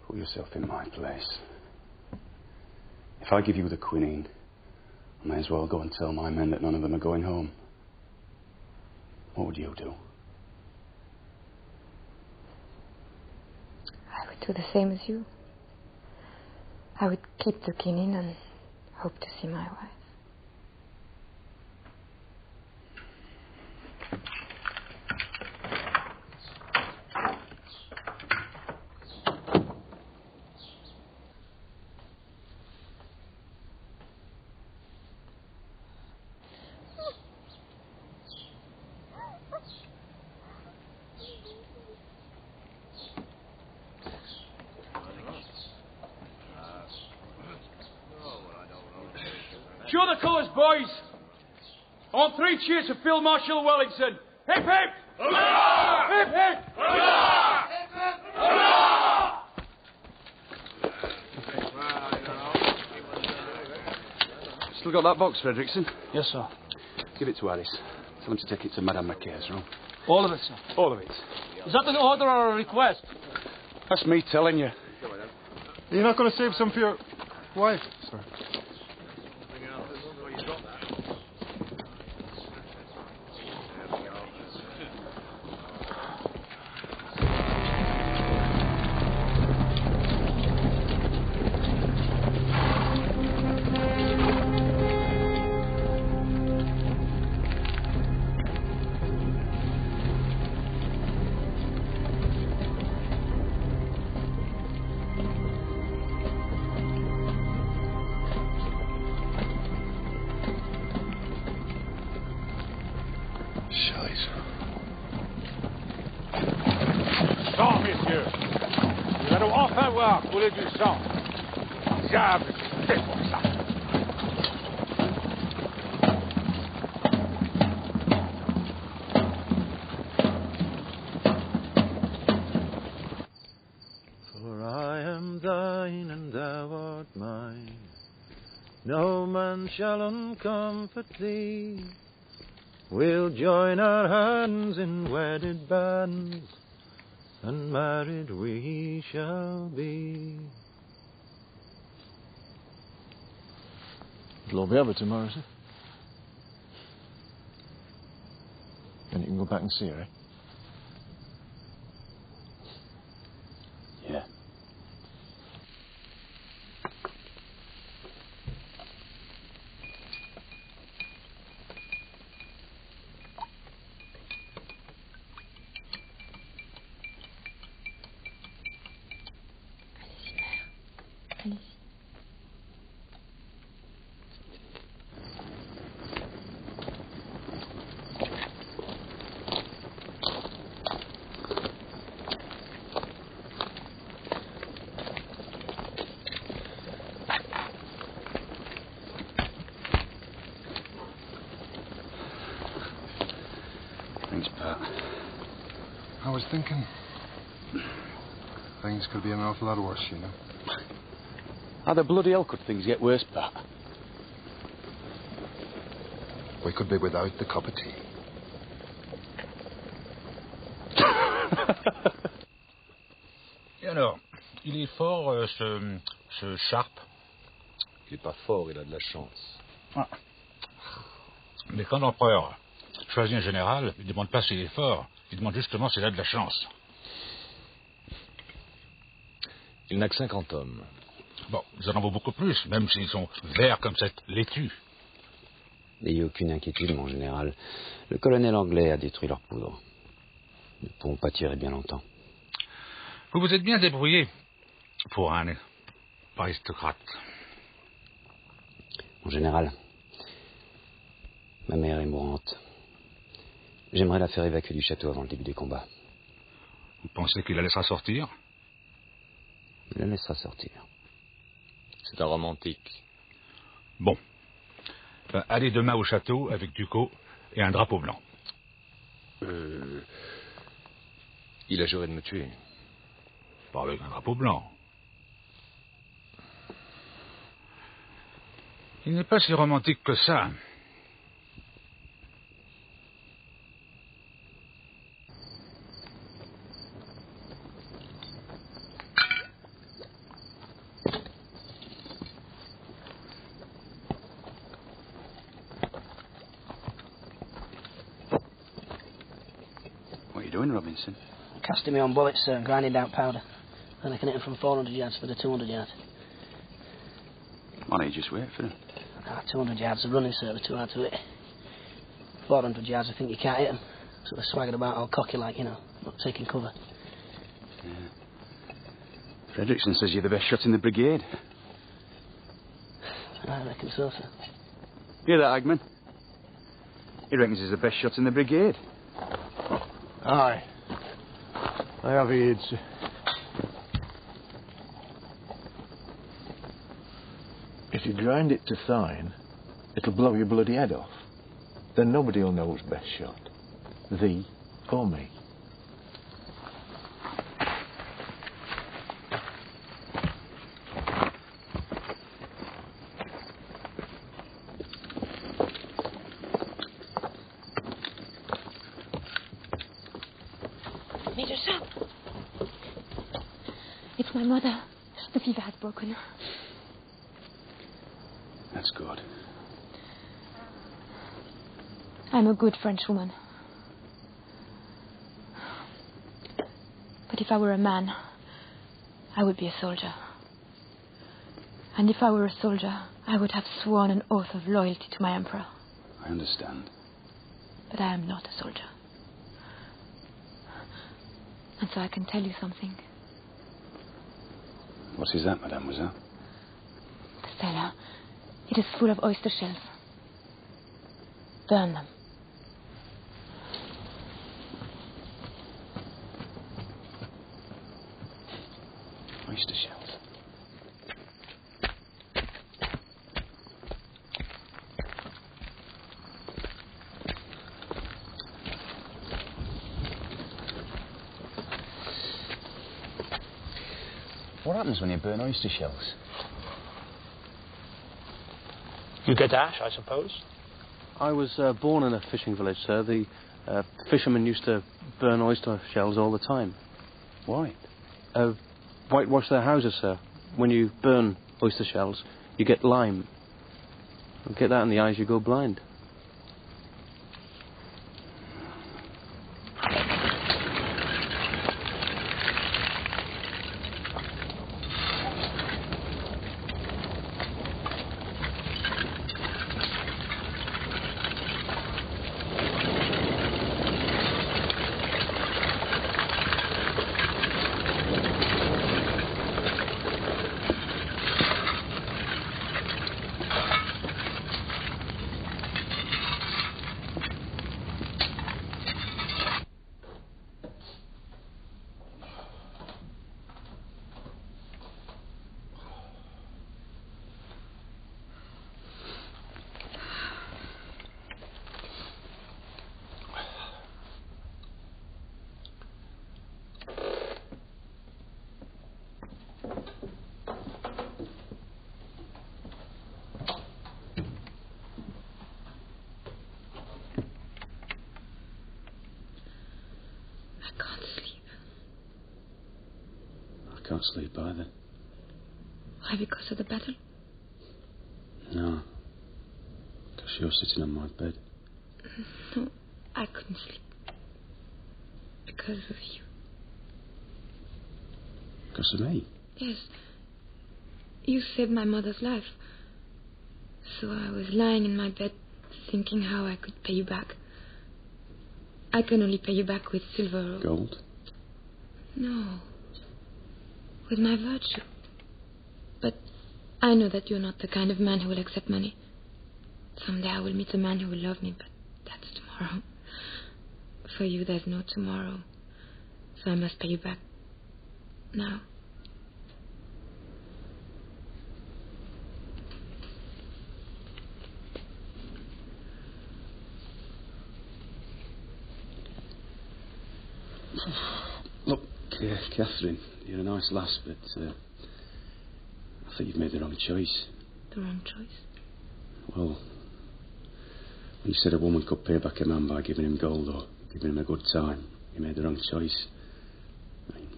Put yourself in my place. If I give you the quinine, I may as well go and tell my men that none of them are going home. What would you do? I would do the same as you. I would keep the quinine and hope to see my wife. Show the colours, boys. On 3 cheers for Field Marshal Wellington. Hip, hip! Hurrah! Hip, hip! Hurrah! Hip, hip! Hurrah! Still got that box, Fredrickson? Yes, sir. Give it to Harris. Tell him to take it to Madame Mackay's room. All of it, sir. All of it. Is that an order or a request? That's me telling you. You're not going to save some for your wife, sir? Sang, messieurs. Nous allons enfin voir couler du sang. Diable, c'est pour ça. For I am thine and thou art mine. No man shall uncomfort thee. We'll join our hands in wedded bands, and married we shall be. It'll all be over tomorrow, sir. Then you can go back and see her, eh? Yeah. Thanks, Pat. I was thinking things could be an awful lot worse, you know. How the bloody hell could things get worse, Pat? We could be without the cup of tea. Et alors, il est fort, ce Sharpe? Il n'est pas fort, il a de la chance. Ah. Mais quand l'empereur choisit un général, il ne demande pas s'il est fort, il demande justement s'il a de la chance. Il n'a que 50 hommes. Bon, nous en avons beaucoup plus, même s'ils sont verts comme cette laitue. N'ayez aucune inquiétude, mon général. Le colonel anglais a détruit leur poudre. Nous ne pourrons pas tirer bien longtemps. Vous vous êtes bien débrouillé pour un aristocrate. Mon général, ma mère est mourante. J'aimerais la faire évacuer du château avant le début des combats. Vous pensez qu'il la laissera sortir? Il la laissera sortir. C'est un romantique. Bon. Ben, allez demain au château avec Ducos et un drapeau blanc. Il a juré de me tuer. Pas avec un drapeau blanc. Il n'est pas si romantique que ça. doing, Robinson? Casting my own bullets, sir, and grinding down powder. Then I can hit them from 400 yards for the 200 yards. Why don't you just wait for them? 200 yards of running, sir, they're too hard to hit. 400 yards, I think you can't hit them. So they're swaggering about all cocky like, you know, not taking cover. Yeah. Fredrickson says you're the best shot in the brigade. I reckon so, sir. Hear that, Hagman? He reckons he's the best shot in the brigade. Aye. I have heard, sir. If you grind it to fine, it'll blow your bloody head off. Then nobody will know who's best shot. Thee or me. Major Sharpe. It's my mother. The fever has broken. That's good. I'm a good Frenchwoman. But if I were a man, I would be a soldier. And if I were a soldier, I would have sworn an oath of loyalty to my emperor. I understand. But I am not a soldier. And so I can tell you something. What is that, mademoiselle? The cellar. It is full of oyster shells. Burn them. Oyster shells. What happens when you burn oyster shells? You get ash, I suppose? I was born in a fishing village, sir. The fishermen used to burn oyster shells all the time. Why? Whitewash their houses, sir. When you burn oyster shells, you get lime. You get that in the eyes, you go blind. Can't sleep either. Why, because of the battle? No. Because you're sitting on my bed. No, I couldn't sleep. Because of you. Because of me? Yes. You saved my mother's life. So I was lying in my bed thinking how I could pay you back. I can only pay you back with silver. Gold? No. With my virtue. But I know that you're not the kind of man who will accept money. Someday I will meet a man who will love me, but that's tomorrow. For you, there's no tomorrow. So I must pay you back now. Look, Catherine, you're a nice lass, but I think you've made the wrong choice. The wrong choice? Well, when you said a woman could pay back a man by giving him gold or giving him a good time, you made the wrong choice. I mean,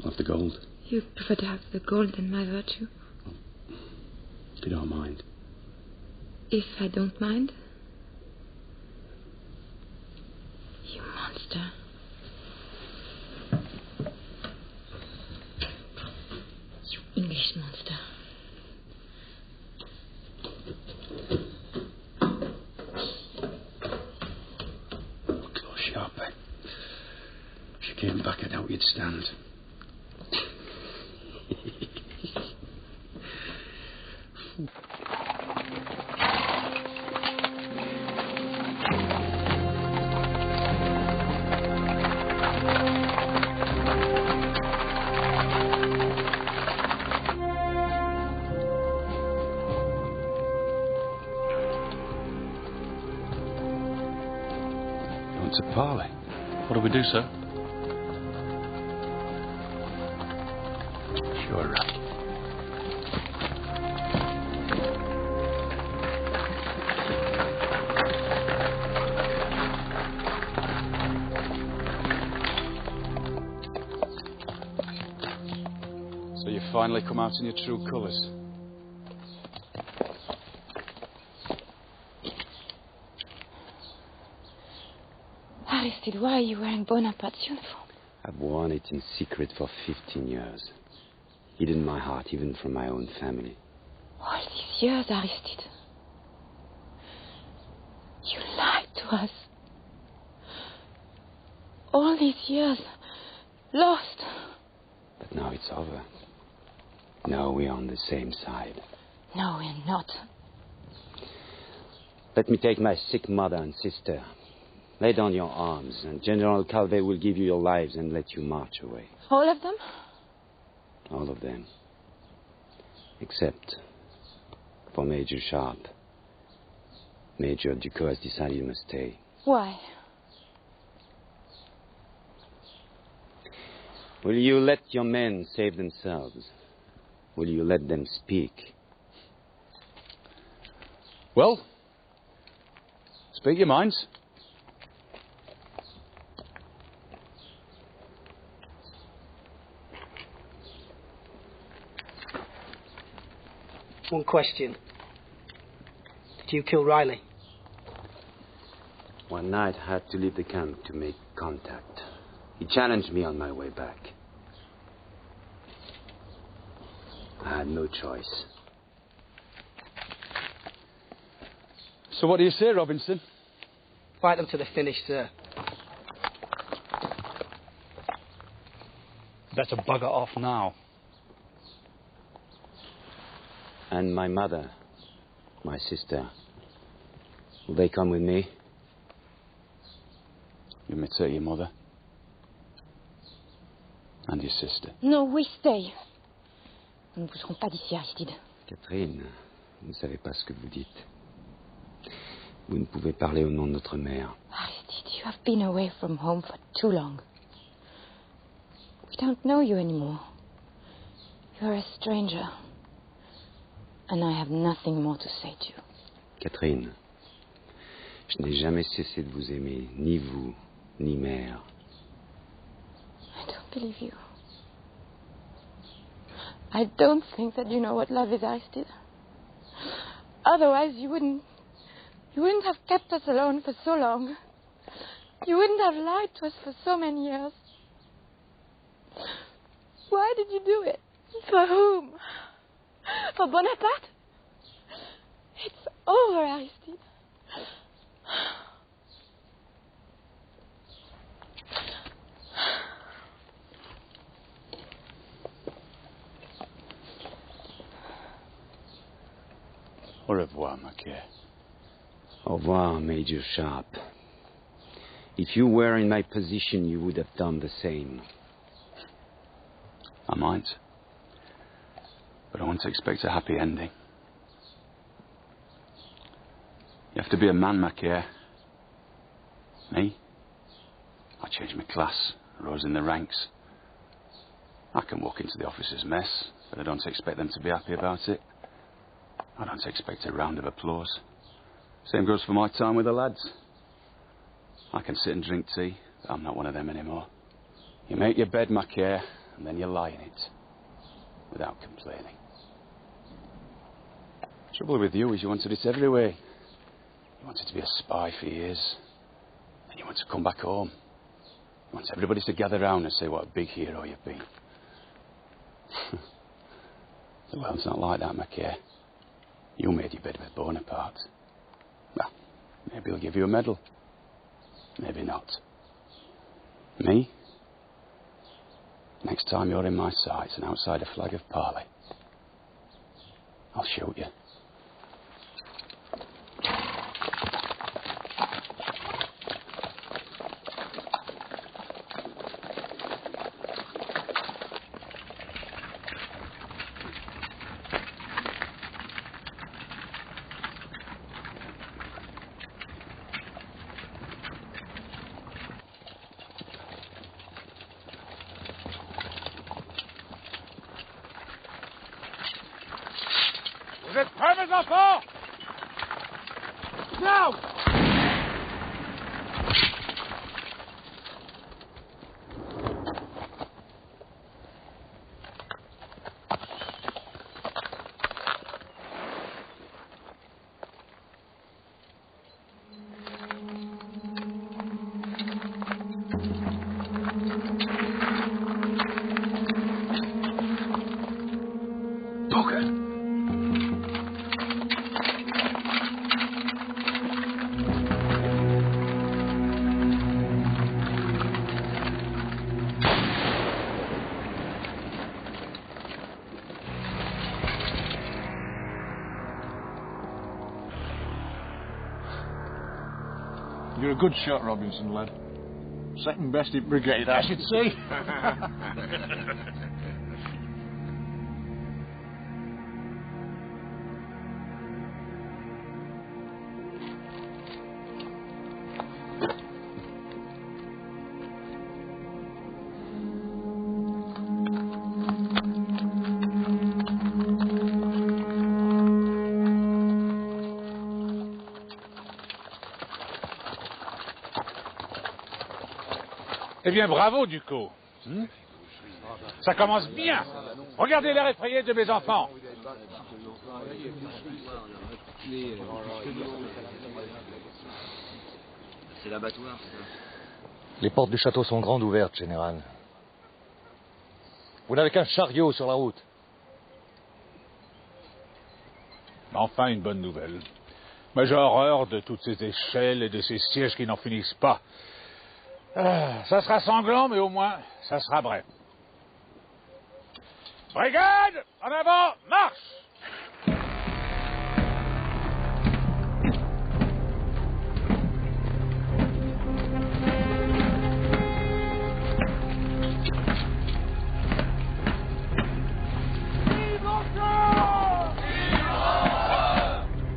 I'll have the gold. You prefer to have the gold than my virtue? If you don't mind. If I don't mind? You monster. English monster. Close Sharpe. If she came back, I doubt you'd stand. To parley. What do we do, sir? Sure, So you finally come out in your true colours. Aristide, why are you wearing Bonaparte's uniform? I've worn it in secret for 15 years. Hidden my heart even from my own family. All these years, Aristide. You lied to us. All these years. Lost. But now it's over. Now we're on the same side. No, we're not. Let me take my sick mother and sister. Lay down your arms, and General Calvé will give you your lives and let you march away. All of them? All of them. Except for Major Sharpe. Major Ducos has decided you must stay. Why? Will you let your men save themselves? Will you let them speak? Well, speak your minds. One question. Did you kill Riley? One night I had to leave the camp to make contact. He challenged me on my way back. I had no choice. So what do you say, Robinson? Fight them to the finish, sir. Better bugger off now. And my mother, my sister, will they come with me? You may take your mother. And your sister. No, we stay. Nous ne bougerons pas d'ici, Aristide. Catherine, vous ne savez pas ce que vous dites. Vous ne pouvez parler au nom de notre mère. Aristide, you have been away from home for too long. We don't know you anymore. You're a stranger. And I have nothing more to say to you. Catherine, je n'ai jamais cessé de vous aimer, ni vous, ni mère. I don't believe you. I don't think that you know what love is, Aristide. Otherwise, you wouldn't have kept us alone for so long. You wouldn't have lied to us for so many years. Why did you do it? For whom? For Bonaparte? It's over, Aristide. Au revoir, ma care. Au revoir, Major Sharpe. If you were in my position, you would have done the same. I might. But I want to expect a happy ending. You have to be a man, my care. Me? I changed my class, rose in the ranks. I can walk into the officers' mess, but I don't expect them to be happy about it. I don't expect a round of applause. Same goes for my time with the lads. I can sit and drink tea, but I'm not one of them anymore. You make your bed, my care, and then you lie in it, without complaining. The trouble with you is you wanted it every way. You wanted to be a spy for years, and you want to come back home. You want everybody to gather round and say what a big hero you've been. The world's not like that, Mackay. You made your bed with Bonaparte. Well, maybe he'll give you a medal. Maybe not. Me? Next time you're in my sights and outside a flag of parley, I'll shoot you. Vous êtes prêts, mes enfants? Now! You're a good shot, Robinson, lad. Second best in brigade, I should say. Eh bien, bravo, Ducos. Ça commence bien. Regardez l'air effrayé de mes enfants. C'est l'abattoir. Les portes du château sont grandes ouvertes, général. Vous n'avez qu'un chariot sur la route. Enfin, une bonne nouvelle. Mais j'ai horreur de toutes ces échelles et de ces sièges qui n'en finissent pas. Ça sera sanglant, mais au moins, ça sera bref. Brigade, en avant, marche!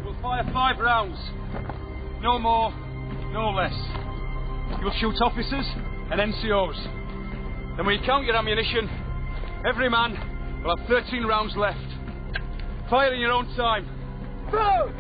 We'll fire 5 rounds. No more, no less. You'll shoot officers and NCOs. Then when you count your ammunition, every man will have 13 rounds left. Fire in your own time. Go!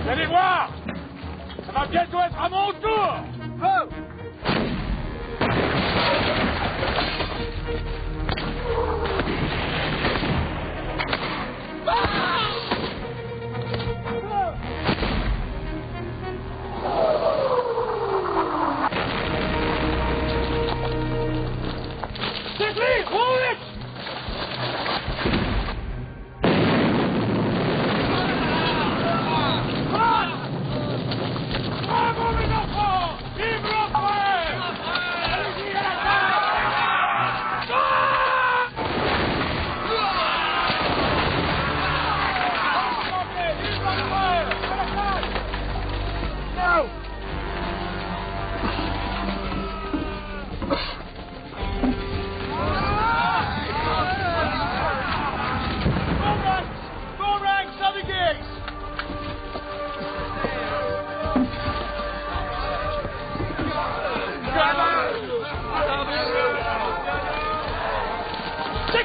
Vous allez voir, ça va bientôt être à mon tour. Oh.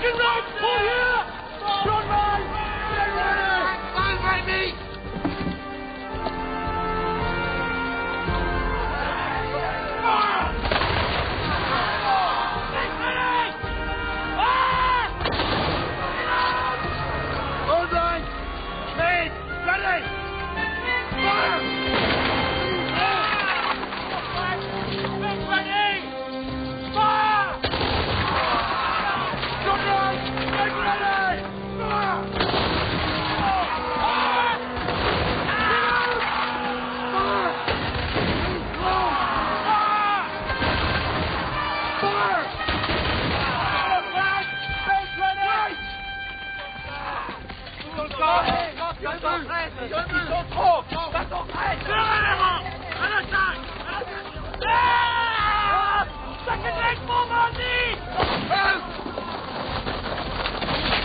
Second right! Pull here! Front right! Get ready! Stand by me! Fire! Get ready! Fire! All right! Made! Ready! Fire! Get ready! Fire! Good right! Get ready! Fire! Ils sont trop! Bâton prêt! Serrez les rangs! À l'attaque! Second leg for Marty!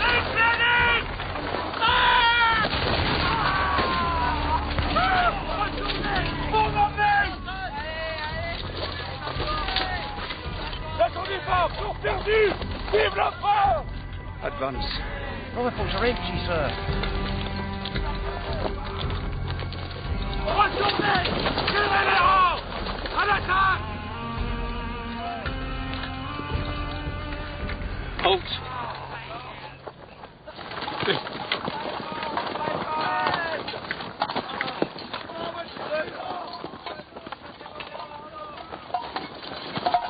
Inclining! Pour Marty! Laisse-on défendre! Tour perdu! Vive la France! Advance. Rifles are empty, sir. Retournez! Tirez les rangs! À l'attaque! Halt!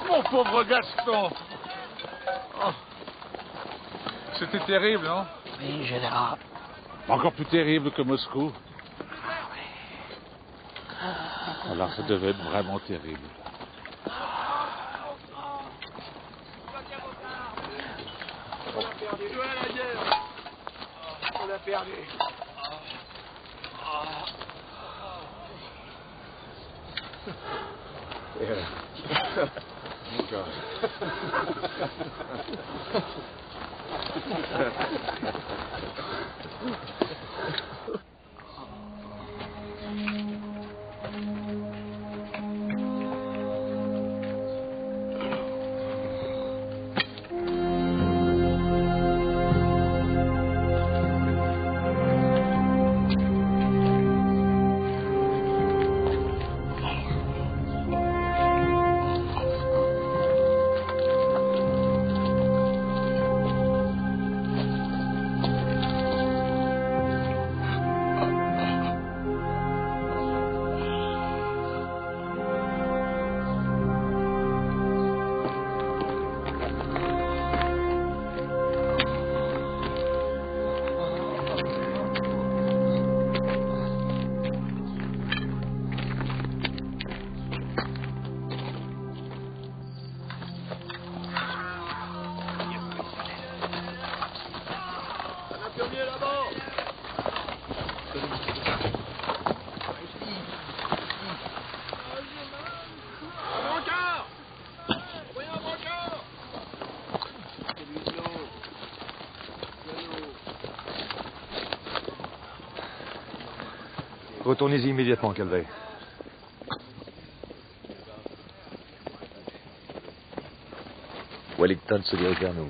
Mon pauvre Gaston! Oh. C'était terrible, non? Oui, général. Encore plus terrible que Moscou. Alors ça devait être vraiment terrible. On a perdu. Retournez-y immédiatement, Calvet. Wellington se dirige vers nous.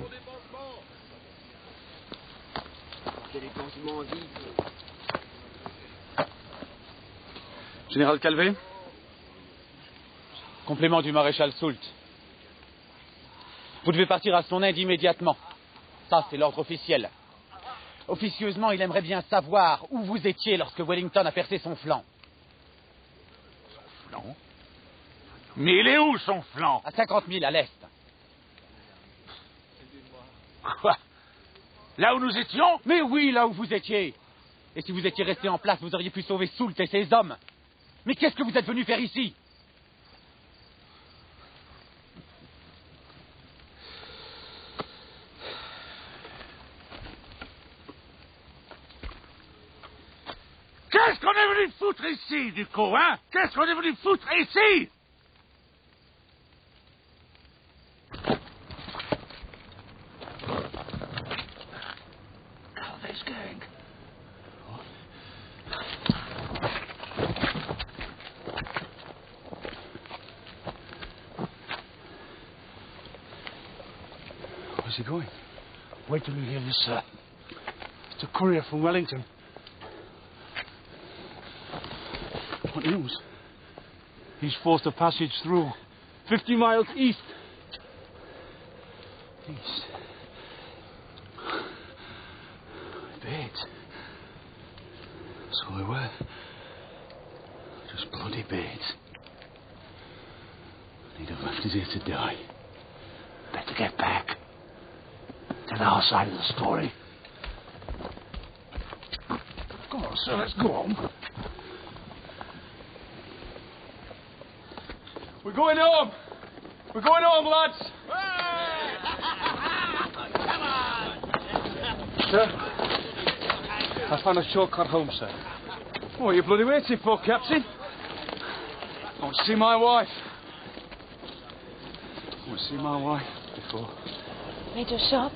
Général Calvet? Complément du maréchal Soult. Vous devez partir à son aide immédiatement. Ça, c'est l'ordre officiel. Officieusement, il aimerait bien savoir où vous étiez lorsque Wellington a percé son flanc. Son flanc? Mais il est où, son flanc? À 50 000 à l'est. Quoi? Là où nous étions? Mais oui, là où vous étiez. Et si vous étiez resté en place, vous auriez pu sauver Soult et ses hommes. Mais qu'est-ce que vous êtes venu faire ici? Qu'est-ce qu'on est venu foutre ici, du coup, hein? Qu'est-ce qu'on est venu foutre ici? Calvet's gang. Where's he going? Wait till you hear this, sir. It's a courier from Wellington. What news? He's forced a passage through, 50 miles east. East. Bates. So they were. Just bloody Bates. He'd have left us here to die. Better get back. Tell our side of the story. Go on, sir, let's go home. We're going home. We're going home, lads. Sir, I found a shortcut home, sir. What are you bloody waiting for, Captain? I want to see my wife. I want to see my wife before. Major Sharpe?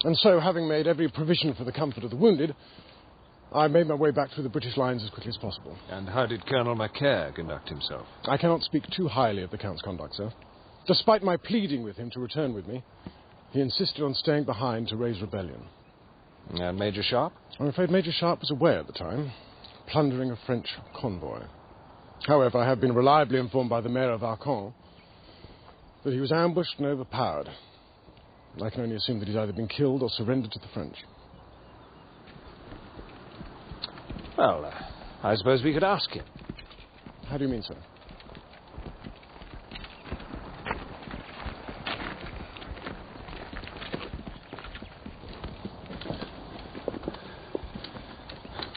And so, having made every provision for the comfort of the wounded, I made my way back through the British lines as quickly as possible. And how did Colonel Macaire conduct himself? I cannot speak too highly of the Count's conduct, sir. Despite my pleading with him to return with me, he insisted on staying behind to raise rebellion. And Major Sharpe? I'm afraid Major Sharpe was away at the time, plundering a French convoy. However, I have been reliably informed by the Mayor of Arcon that he was ambushed and overpowered. I can only assume that he's either been killed or surrendered to the French. Well, I suppose we could ask him. How do you mean, sir?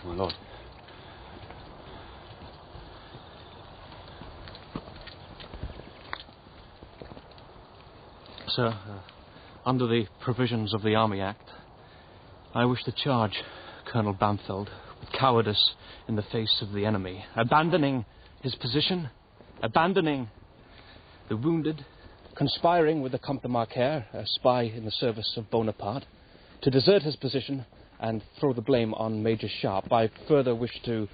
My lord. Sir, under the provisions of the Army Act, I wish to charge Colonel Bamfeld with cowardice in the face of the enemy, abandoning his position, abandoning the wounded, conspiring with the Comte de Macaire, a spy in the service of Bonaparte, to desert his position and throw the blame on Major Sharpe. I further wish to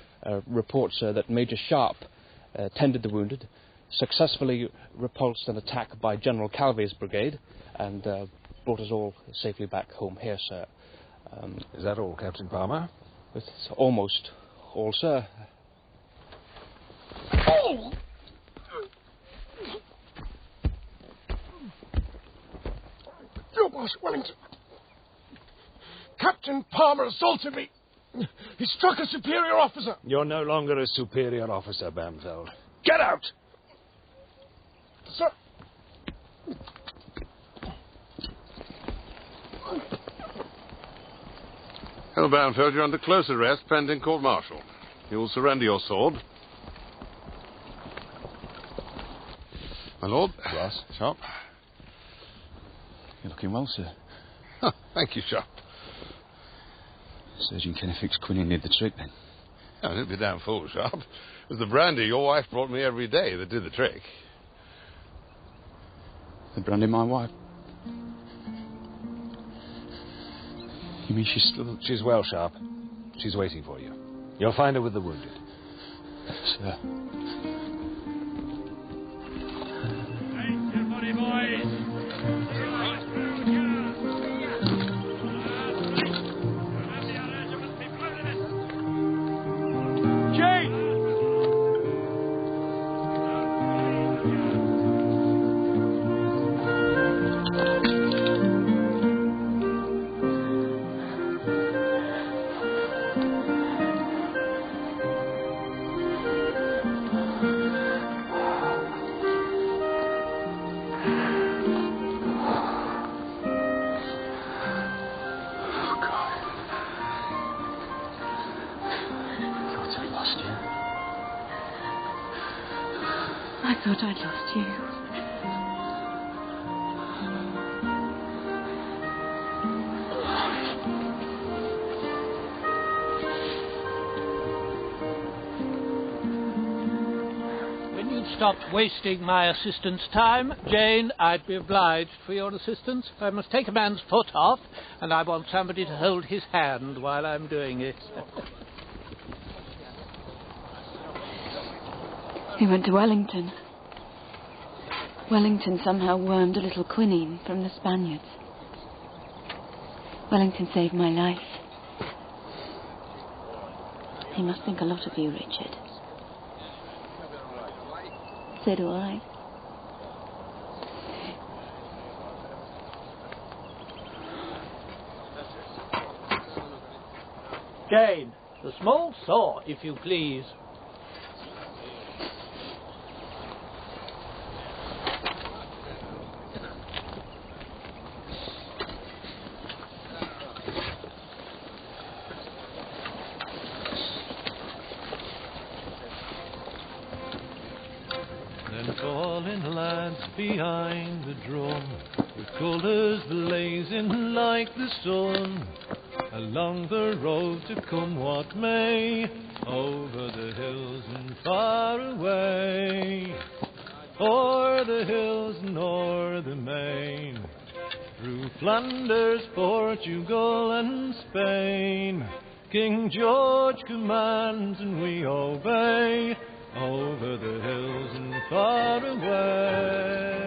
report, sir, that Major Sharpe tended the wounded, successfully repulsed an attack by General Calvé's brigade, and brought us all safely back home here, sir. Is that all, Captain Palmer? It's almost all, sir. Oh! Field Marshal Wellington. Captain Palmer assaulted me. He struck a superior officer. You're no longer a superior officer, Bamfeld. Get out! Sir. Colonel Bamfeld, you're under close arrest pending court-martial. You will surrender your sword. My lord. Yes, Sharpe. You're looking well, sir. Oh, thank you, Sharpe. Surgeon Kennefic's quinine did the trick, then. Oh, don't be damn fool, Sharpe. It was the brandy your wife brought me every day that did the trick. The brandy my wife? You mean she's still... She's well, Sharpe. She's waiting for you. You'll find her with the wounded. Sir. Thank you, buddy boys. I thought I'd lost you. When stop wasting my assistant's time, Jane, I'd be obliged for your assistance. I must take a man's foot off, and I want somebody to hold his hand while I'm doing it. He went to Wellington. Wellington somehow wormed a little quinine from the Spaniards. Wellington saved my life. He must think a lot of you, Richard. So do I. Jane, the small saw, if you please. Calling lads behind the drum, with colours blazing like the sun, along the road to come what may, over the hills and far away, o'er the hills and o'er the main, through Flanders, Portugal and Spain. King George commands and we obey, over the hills and far away.